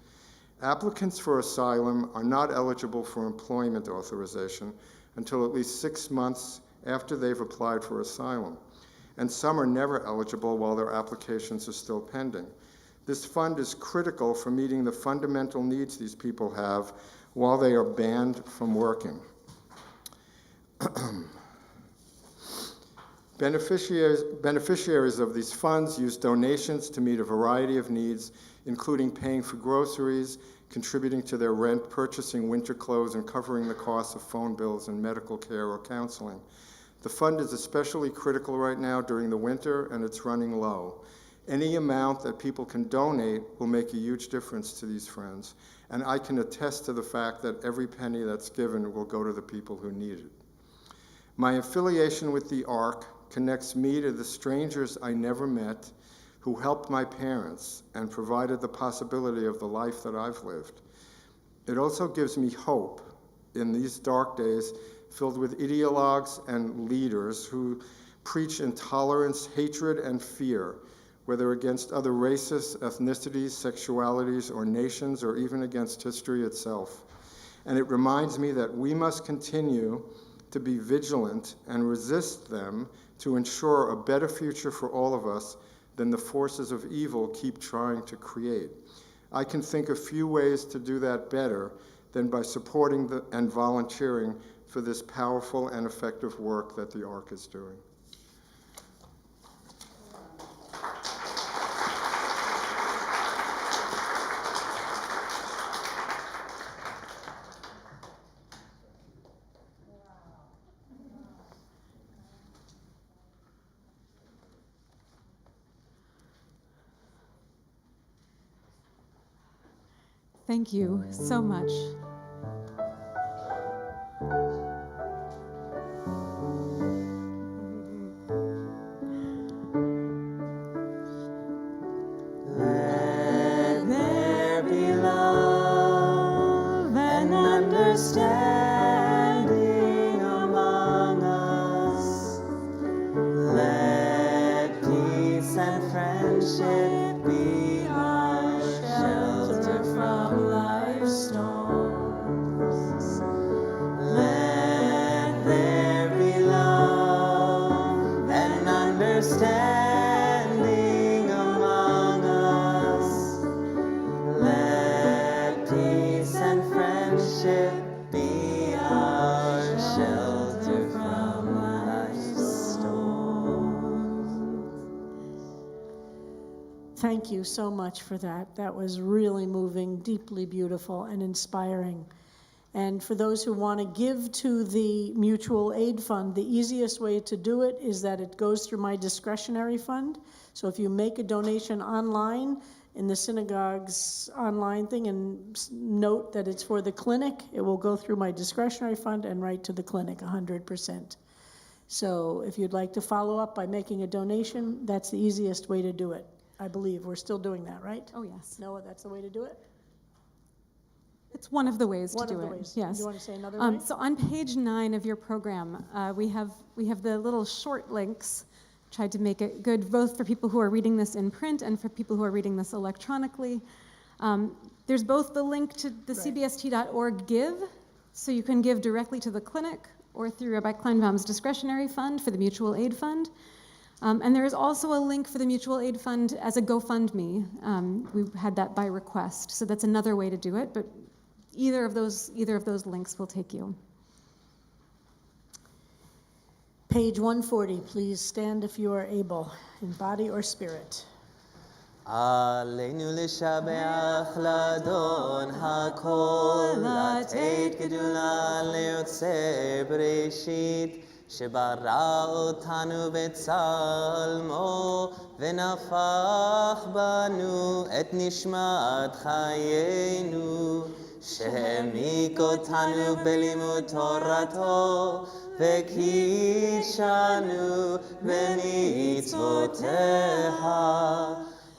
J: Applicants for asylum are not eligible for employment authorization until at least 6 months after they've applied for asylum, and some are never eligible while their applications are still pending. This fund is critical for meeting the fundamental needs these people have while they are banned from working. Beneficiaries of these funds use donations to meet a variety of needs, including paying for groceries, contributing to their rent, purchasing winter clothes, and covering the costs of phone bills and medical care or counseling. The fund is especially critical right now during the winter, and it's running low. Any amount that people can donate will make a huge difference to these friends, and I can attest to the fact that every penny that's given will go to the people who need it. My affiliation with the ARC connects me to the strangers I never met who helped my parents and provided the possibility of the life that I've lived. It also gives me hope in these dark days filled with ideologues and leaders who preach intolerance, hatred, and fear, whether against other races, ethnicities, sexualities, or nations, or even against history itself. And it reminds me that we must continue to be vigilant and resist them to ensure a better future for all of us than the forces of evil keep trying to create. I can think of few ways to do that better than by supporting and volunteering for this powerful and effective work that the ARC is doing.
P: Thank you so much.
A: Let there be love and understanding among us. Let peace and friendship be worship, be our shelter from life's storm.
F: Thank you so much for that. That was really moving, deeply beautiful, and inspiring. And for those who want to give to the Mutual Aid Fund, the easiest way to do it is that it goes through my discretionary fund. So if you make a donation online in the synagogue's online thing and note that it's for the clinic, it will go through my discretionary fund and right to the clinic 100%. So if you'd like to follow up by making a donation, that's the easiest way to do it. I believe we're still doing that, right?
P: Oh, yes.
F: Noah, that's the way to do it?
P: It's one of the ways
F: One
P: to
F: of
P: do
F: the
P: it.
F: ways.
P: Yes.
F: Do you want to say another way?
P: So on page 9 of your program, we have the little short links. Tried to make it good both for people who are reading this in print and for people who are reading this electronically. There's both the link to the cbst.org give, so you can give directly to the clinic or through Rabbi Kleinbaum's discretionary fund for the Mutual Aid Fund. And there is also a link for the Mutual Aid Fund as a GoFundMe. We've had that by request, so that's another way to do it, but either of those links will take you.
F: Page 140, please stand if you are able, in body or spirit.
A: עלינו לשבח לאדון הכל, לתת גדולה ליוצר בראשית, שברא אותנו בצלמו, ונפח בנו את נשמת חיינו, שהעמיק אותנו בלימוד תורתו, וקידשנו במצוותיה.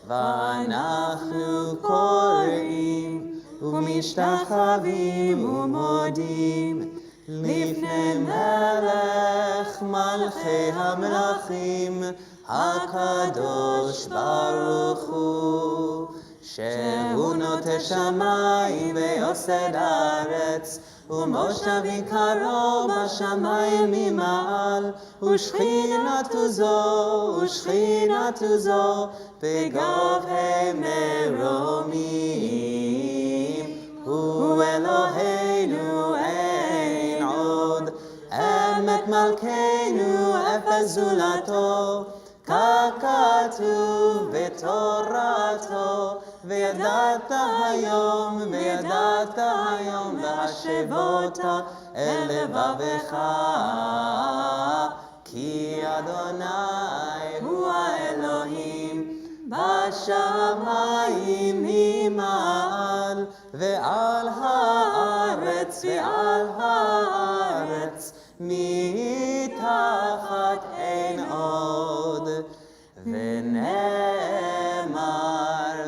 A: ואנחנו קוראים ומשתחווים ומודים לפני מלך מלכי המלכים הקדוש ברוך הוא, שהוא נוטה שמיים ויוסד ארץ, ומושב עיקרו בשמיים ממעל, ושכינתו זו בגובה מרומים. הוא אלוהינו אין עוד, אמת מלכנו אפס זולתו, ככתוב בתורתו, וידעת היום והשבות אל לבבך, כי אדוני הוא האלוהים בשמיים ממעל, ועל הארץ מתחת אין עוד. ונאמר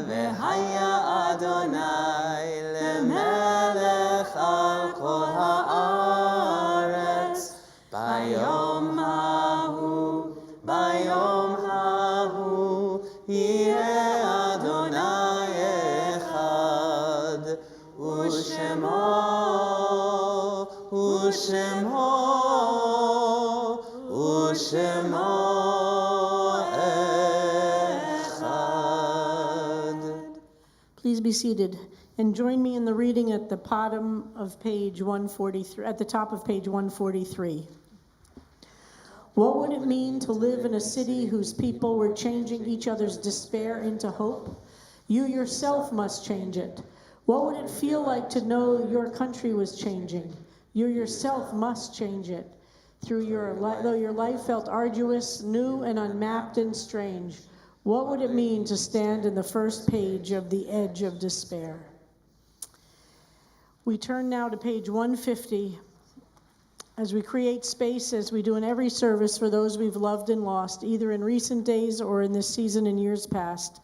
A: והיה אדוני למלך על כל הארץ, ביום ההוא יהיה אדוני אחד, ושמו Please be seated and join me in the reading at the bottom of page 143, at the top of page 143. What would it mean to live in a city whose people were changing each other's despair into hope? You yourself must change it. What would it feel like to know your country was changing? You yourself must change it. Though your life felt arduous, new and unmapped and strange, what would it mean to stand in the first page of The Edge of Despair? We turn now to page 150 as we create space, as we do in every service, for those we've loved and lost, either in recent days or in this season in years past.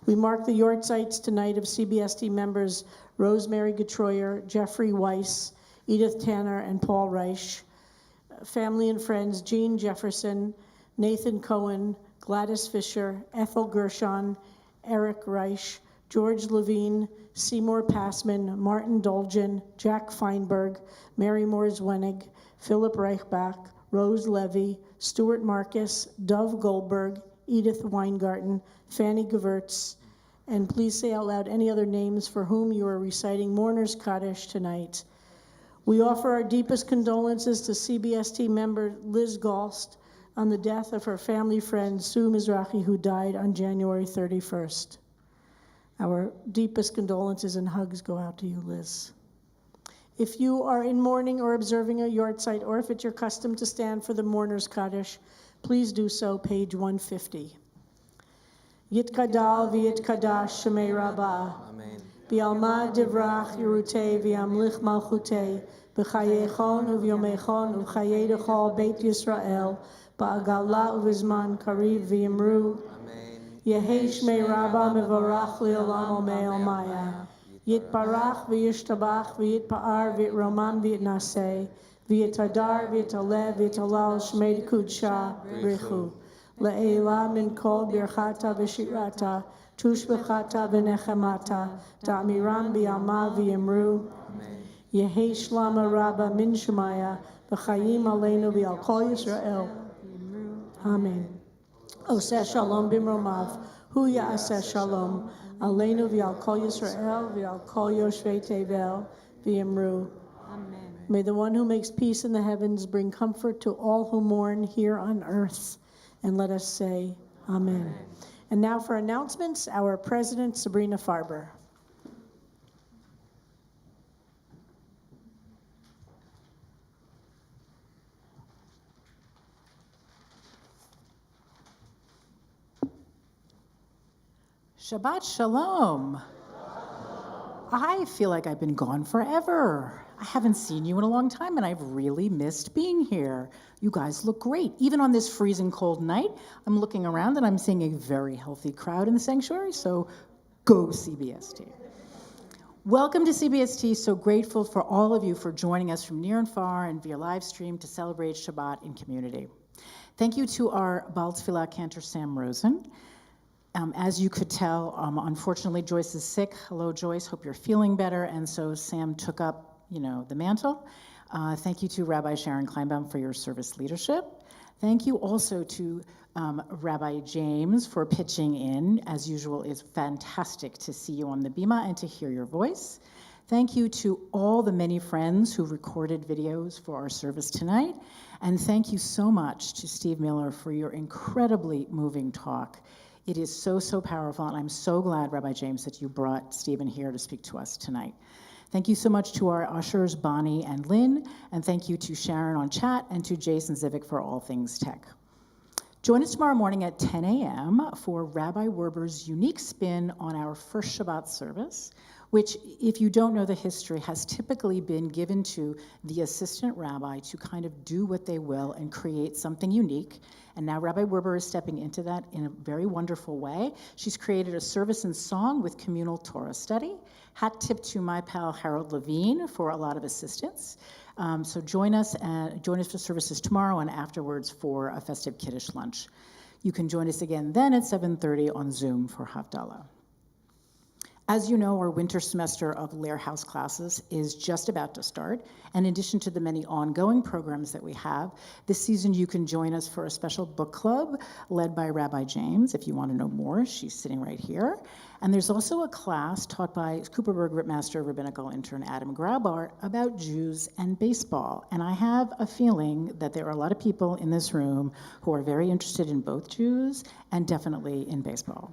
A: We mark the yortzites tonight of CBST members Rosemary Getroyer, Jeffrey Weiss, Edith Tanner, and Paul Reich. Family and friends, Jean Jefferson, Nathan Cohen, Gladys Fisher, Ethel Gershon, Eric Reich, George Levine, Seymour Passman, Martin Dolgen, Jack Feinberg, Mary Moores-Wenig, Philip Reichbach, Rose Levy, Stuart Marcus, Dove Goldberg, Edith Weingarten, Fanny Gewurz, and please say out loud any other names for whom you are reciting Mourner's Kaddish tonight.
F: We offer our deepest condolences to CBST member Liz Galst on the death of her family friend Sue Mizrahi, who died on January 31st. Our deepest condolences and hugs go out to you, Liz. If you are in mourning or observing a yahrzeit, or if it's your custom to stand for the mourner's Kaddish, please do so, page 150. Yitkadal v'yitkadash shemei Rabbah.
A: Amen.
F: V'alma divrach yerutei v'yamlich malchutei b'chayechon uvyomechon u'chayei dechol Beit Yisrael ba'agala uvizman kariv v'yimru. Yehei shmei Rabbah mevorach li'olam omei omaya. Yitbarach v'yishtabach v'yitpa'ar v'yitromam v'yitnaseh v'yitadar v'yitalev v'yitalal shmei kudsha brichu. Le'ela min kol birchata v'shirata tushbechata v'nechemata ta'amiram b'yama v'yimru. Yehei shlama rabba min shemaya v'chayim aleinu v'al kol Yisrael. Amen. Oseh shalom b'mromav hu ya'aseh shalom aleinu v'al kol Yisrael v'al kol yoshvei tevel v'yimru. Amen. May the one who makes peace in the heavens bring comfort to all who mourn here on earth. And let us say, Amen. And now for announcements, our President, Sabrina Farber.
C: Shabbat Shalom. I feel like I've been gone forever. I haven't seen you in a long time, and I've really missed being here. You guys look great. Even on this freezing cold night, I'm looking around and I'm seeing a very healthy crowd in the sanctuary, so go CBST. Welcome to CBST. So grateful for all of you for joining us from near and far and via live stream to celebrate Shabbat in community. Thank you to our Baal Tefillah Cantor Sam Rosen. As you could tell, unfortunately, Joyce is sick. Hello, Joyce. Hope you're feeling better. And so Sam took up, the mantle. Thank you to Rabbi Sharon Kleinbaum for your service leadership. Thank you also to Rabbi James for pitching in. As usual, it's fantastic to see you on the bima and to hear your voice. Thank you to all the many friends who recorded videos for our service tonight. And thank you so much to Steve Miller for your incredibly moving talk. It is so, so powerful, and I'm so glad, Rabbi James, that you brought Stephen here to speak to us tonight. Thank you so much to our ushers, Bonnie and Lynn, and thank you to Sharon on chat and to Jason Zivic for all things tech. Join us tomorrow morning at 10 a.m. for Rabbi Werber's unique spin on our first Shabbat service, which, if you don't know the history, has typically been given to the assistant rabbi to kind of do what they will and create something unique. And now Rabbi Werber is stepping into that in a very wonderful way. She's created a service and song with communal Torah study. Hat tip to my pal Harold Levine for a lot of assistance. So join us for services tomorrow and afterwards for a festive Kiddush lunch. You can join us again then at 7:30 on Zoom for Havdalah. As you know, our winter semester of Lair House classes is just about to start. And in addition to the many ongoing programs that we have, this season you can join us for a special book club led by Rabbi James. If you want to know more, she's sitting right here. And there's also a class taught by Cooperberg Master Rabbinical Intern Adam Graubart about Jews and baseball. And I have a feeling that there are a lot of people in this room who are very interested in both Jews and definitely in baseball.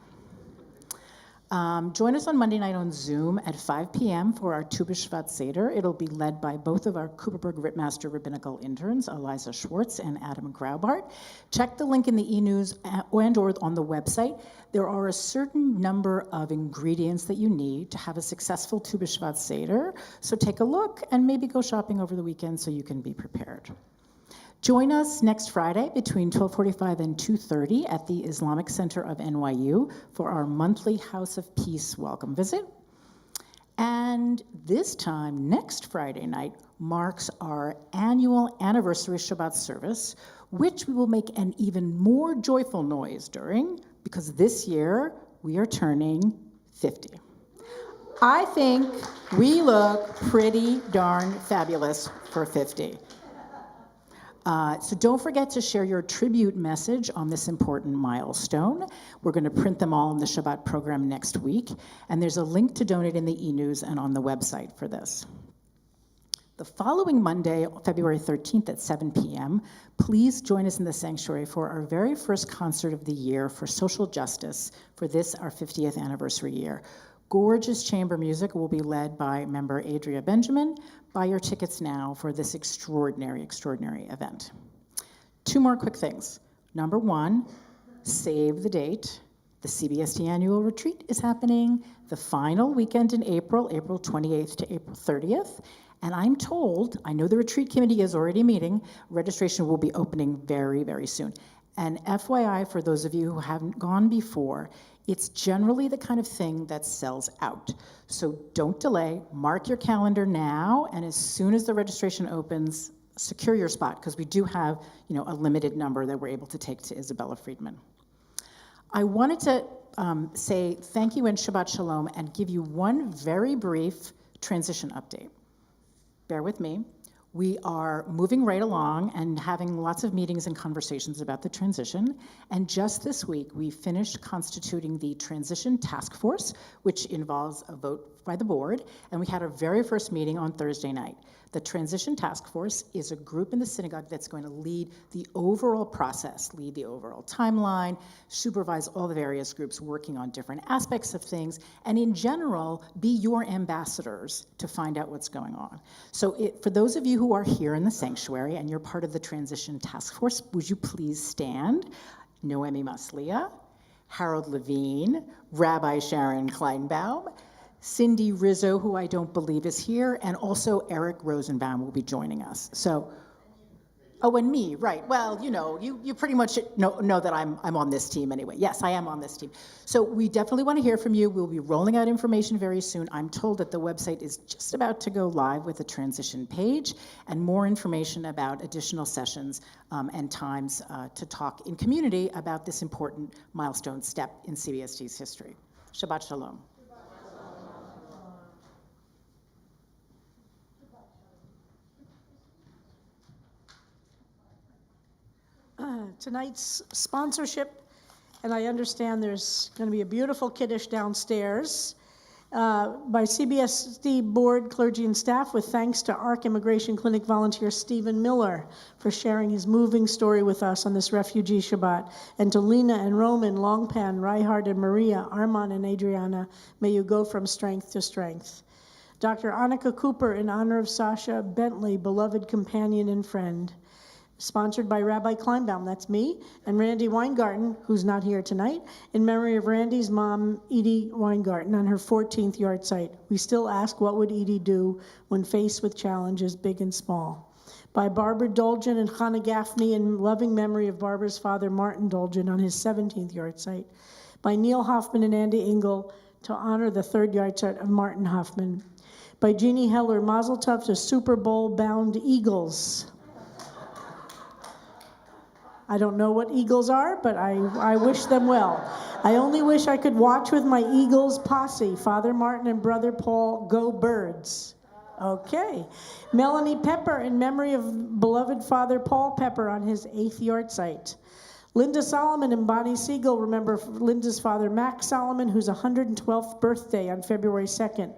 C: Join us on Monday night on Zoom at 5 p.m. for our Tu B'Shvat Seder. It'll be led by both of our Cooperberg Master Rabbinical interns, Eliza Schwartz and Adam Graubart. Check the link in the e-news and or on the website. There are a certain number of ingredients that you need to have a successful Tu B'Shvat Seder. So take a look and maybe go shopping over the weekend so you can be prepared. Join us next Friday between 12:45 and 2:30 at the Islamic Center of NYU for our monthly House of Peace welcome visit. And this time, next Friday night, marks our annual anniversary Shabbat service, which we will make an even more joyful noise during, because this year we are turning 50. I think we look pretty darn fabulous for 50. So don't forget to share your tribute message on this important milestone. We're going to print them all in the Shabbat program next week, and there's a link to donate in the e-news and on the website for this. The following Monday, February 13th at 7 p.m., please join us in the sanctuary for our very first concert of the year for social justice for this, our 50th anniversary year. Gorgeous chamber music will be led by member Adria Benjamin. Buy your tickets now for this extraordinary, extraordinary event. 2 more quick things. Number 1, save the date. The CBST annual retreat is happening the final weekend in April, April 28th to April 30th. And I'm told, I know the retreat committee is already meeting, registration will be opening very, very soon. And FYI, for those of you who haven't gone before, it's generally the kind of thing that sells out. So don't delay, mark your calendar now, and as soon as the registration opens, secure your spot, because we do have, a limited number that we're able to take to Isabella Friedman. I wanted to say thank you and Shabbat Shalom and give you one very brief transition update. Bear with me. We are moving right along and having lots of meetings and conversations about the transition. And just this week, we finished constituting the transition task force, which involves a vote by the board. And we had our very first meeting on Thursday night. The transition task force is a group in the synagogue that's going to lead the overall process, lead the overall timeline, supervise all the various groups working on different aspects of things, and in general, be your ambassadors to find out what's going on. So for those of you who are here in the sanctuary and you're part of the transition task force, would you please stand? Noemi Maslia, Harold Levine, Rabbi Sharon Kleinbaum, Cindy Rizzo, who I don't believe is here, and also Eric Rosenbaum will be joining us. So, and me, right. Well, you pretty much know that I'm on this team anyway. Yes, I am on this team. So we definitely want to hear from you. We'll be rolling out information very soon. I'm told that the website is just about to go live with a transition page and more information about additional sessions and times to talk in community about this important milestone step in CBST's history. Shabbat Shalom.
F: Tonight's sponsorship, and I understand there's going to be a beautiful Kiddush downstairs, by CBST board, clergy, and staff, with thanks to ARC Immigration Clinic volunteer Stephen Miller for sharing his moving story with us on this Refugee Shabbat, and to Lena and Roman, Longpan, Reihard, and Maria, Armand, and Adriana, may you go from strength to strength. Dr. Annika Cooper, in honor of Sasha Bentley, beloved companion and friend. Sponsored by Rabbi Kleinbaum, that's me, and Randy Weingarten, who's not here tonight, in memory of Randy's mom, Edie Weingarten, on her 14th yahrzeit. We still ask, what would Edie do when faced with challenges big and small? By Barbara Dolgen and Chana Gaffney, in loving memory of Barbara's father, Martin Dolgen, on his 17th yahrzeit. By Neil Hoffman and Andy Engel, to honor the 3rd yahrzeit of Martin Hoffman. By Jeannie Heller, Mazel Tov to Super Bowl-bound Eagles. I don't know what Eagles are, but I wish them well. I only wish I could watch with my Eagles posse, Father Martin and Brother Paul, go Birds. Okay. Melanie Pepper, in memory of beloved Father Paul Pepper on his 8th yahrzeit. Linda Solomon and Bonnie Siegel remember Linda's father, Max Solomon, whose 112th birthday on February 2nd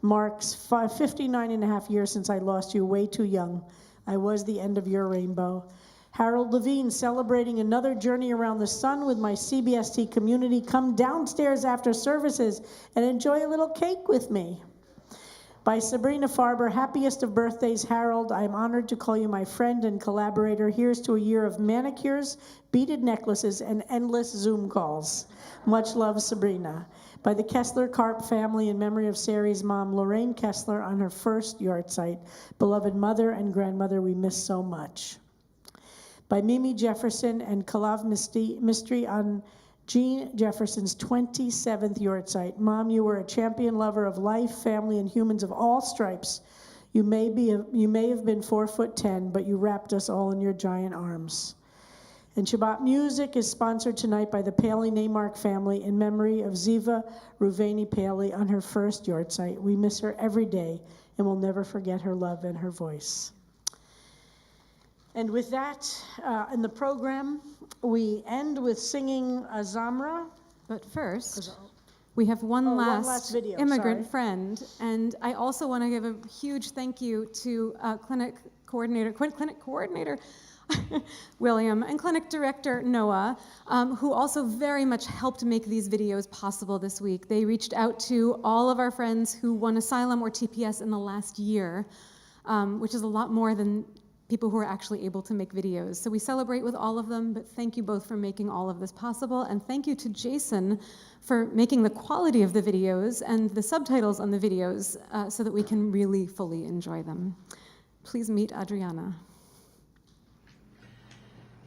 F: marks 59 and a half years since I lost you way too young. I was the end of your rainbow. Harold Levine, celebrating another journey around the sun with my CBST community. Come downstairs after services and enjoy a little cake with me. By Sabrina Farber, happiest of birthdays, Harold. I am honored to call you my friend and collaborator. Here's to a year of manicures, beaded necklaces, and endless Zoom calls. Much love, Sabrina. By the Kessler Karp family, in memory of Sari's mom, Lorraine Kessler, on her 1st yahrzeit. Beloved mother and grandmother, we miss so much. By Mimi Jefferson and Kalav Mystery on Jean Jefferson's 27th yahrzeit. Mom, you were a champion lover of life, family, and humans of all stripes. You may have been 4'10", but you wrapped us all in your giant arms. And Shabbat music is sponsored tonight by the Paley Neymark family in memory of Ziva Ruveni Paley on her 1st yahrzeit. We miss her every day and will never forget her love and her voice. And with that, in the program, we end with singing a Zamra.
P: But first, We have one
F: last
P: last
F: video,
P: immigrant
F: sorry.
P: friend, and I also want to give a huge thank you to clinic coordinator William and clinic director Noah, who also very much helped make these videos possible this week. They reached out to all of our friends who won asylum or TPS in the last year, which is a lot more than people who are actually able to make videos. So we celebrate with all of them, but thank you both for making all of this possible, and thank you to Jason for making the quality of the videos and the subtitles on the videos so that we can really fully enjoy them. Please meet Adriana.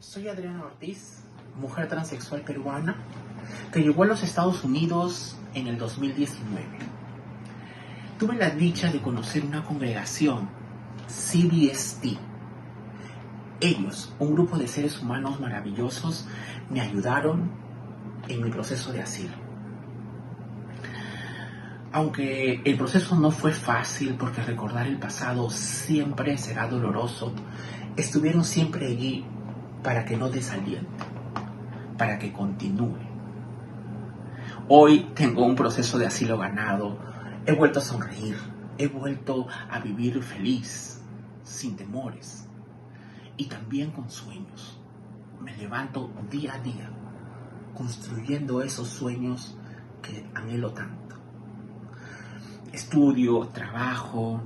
D: Soy Adriana Ortiz, mujer transexual peruana, que llegó a los Estados Unidos en el 2019. Tuve la dicha de conocer una congregación, CBST. Ellos, un grupo de seres humanos maravillosos, me ayudaron en mi proceso de asilo. Aunque el proceso no fue fácil porque recordar el pasado siempre será doloroso, estuvieron siempre allí para que no desaliente, para que continúe. Hoy tengo un proceso de asilo ganado, he vuelto a sonreír, he vuelto a vivir feliz, sin temores y también con sueños. Me levanto día a día, construyendo esos sueños que anhelo tanto. Estudio, trabajo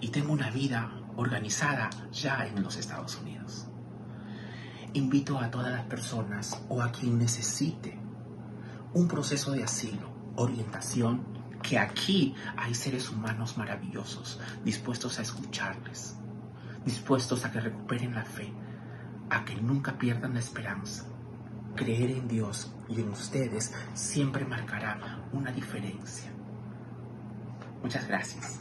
D: y tengo una vida organizada ya en los Estados Unidos. Invito a todas las personas o a quien necesite un proceso de asilo, orientación, que aquí hay seres humanos maravillosos, dispuestos a escucharles, dispuestos a que recuperen la fe, a que nunca pierdan la esperanza. Creer en Dios y en ustedes siempre marcará una diferencia. Muchas gracias.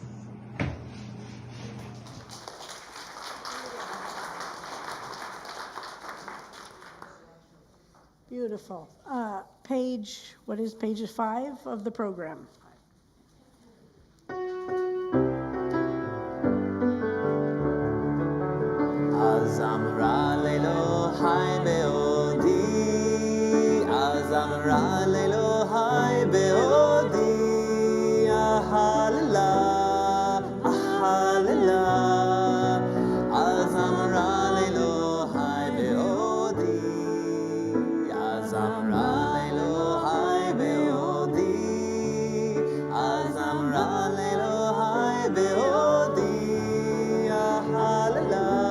F: Beautiful. What is page 5 of the program?
A: אז אמרה לאלוהי בעודי, אז אמרה לאלוהי בעודי, אהללה, אהללה. אז אמרה לאלוהי בעודי, אז אמרה לאלוהי בעודי, אז אמרה לאלוהי בעודי, אהללה.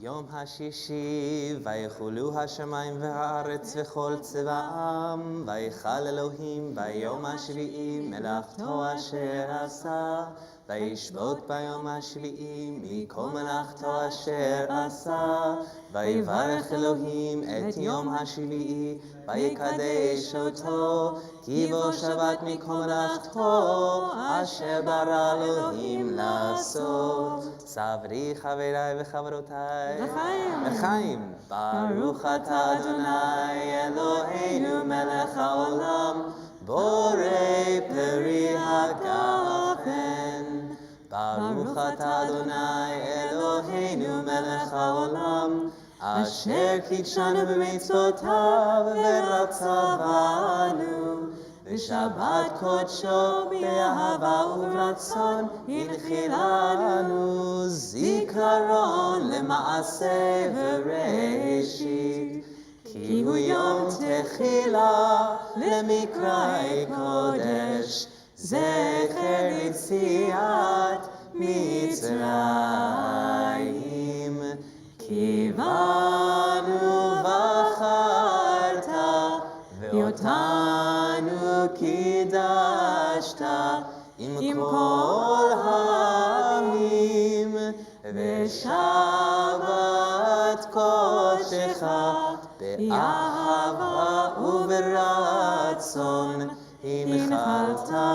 A: יום השישי ויחולו השמיים והארץ וכל צבאם ויחל אלוהים ביום השביעי מלאכתו אשר עשה וישבות ביום השביעי מכל מלאכתו אשר עשה ויברך אלוהים את יום השביעי ויקדש אותו כי בו שבת מכל מלאכתו אשר ברא אלוהים לעשות. סברי חבריי וחברותיי לחיים. ברוך אתה אדוני אלוהינו מלך העולם בורא פרי הגפן. ברוך אתה אדוני אלוהינו מלך העולם אשר קידשנו במצוותיו ורצה בנו בשבת קודשו באהבה וברצון הנחילנו זיכרון למעשה וראשית כי הוא יום תחילה למקראי קודש, זכר ליציאת מצרים. כי בנו בחרת ואותנו קידשת עם כל העמים, ושבת קודשך באהבה וברצון הנחלתנו.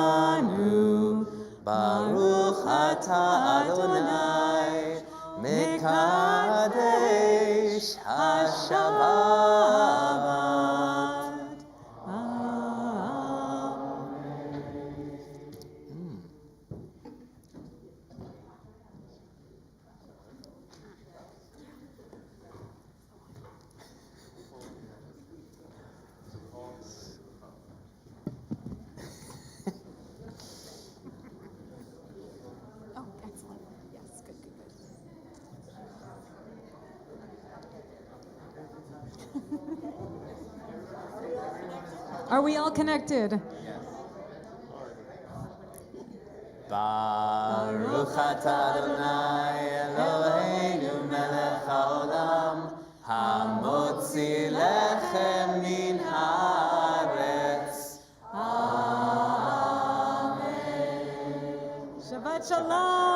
A: ברוך אתה אדוני מקדש השבת.
P: Are we all connected?
A: Baruch atah Adonai Eloheinu melech haolam, hamotzi lechem min haaretz.
F: Amen. Shabbat Shalom.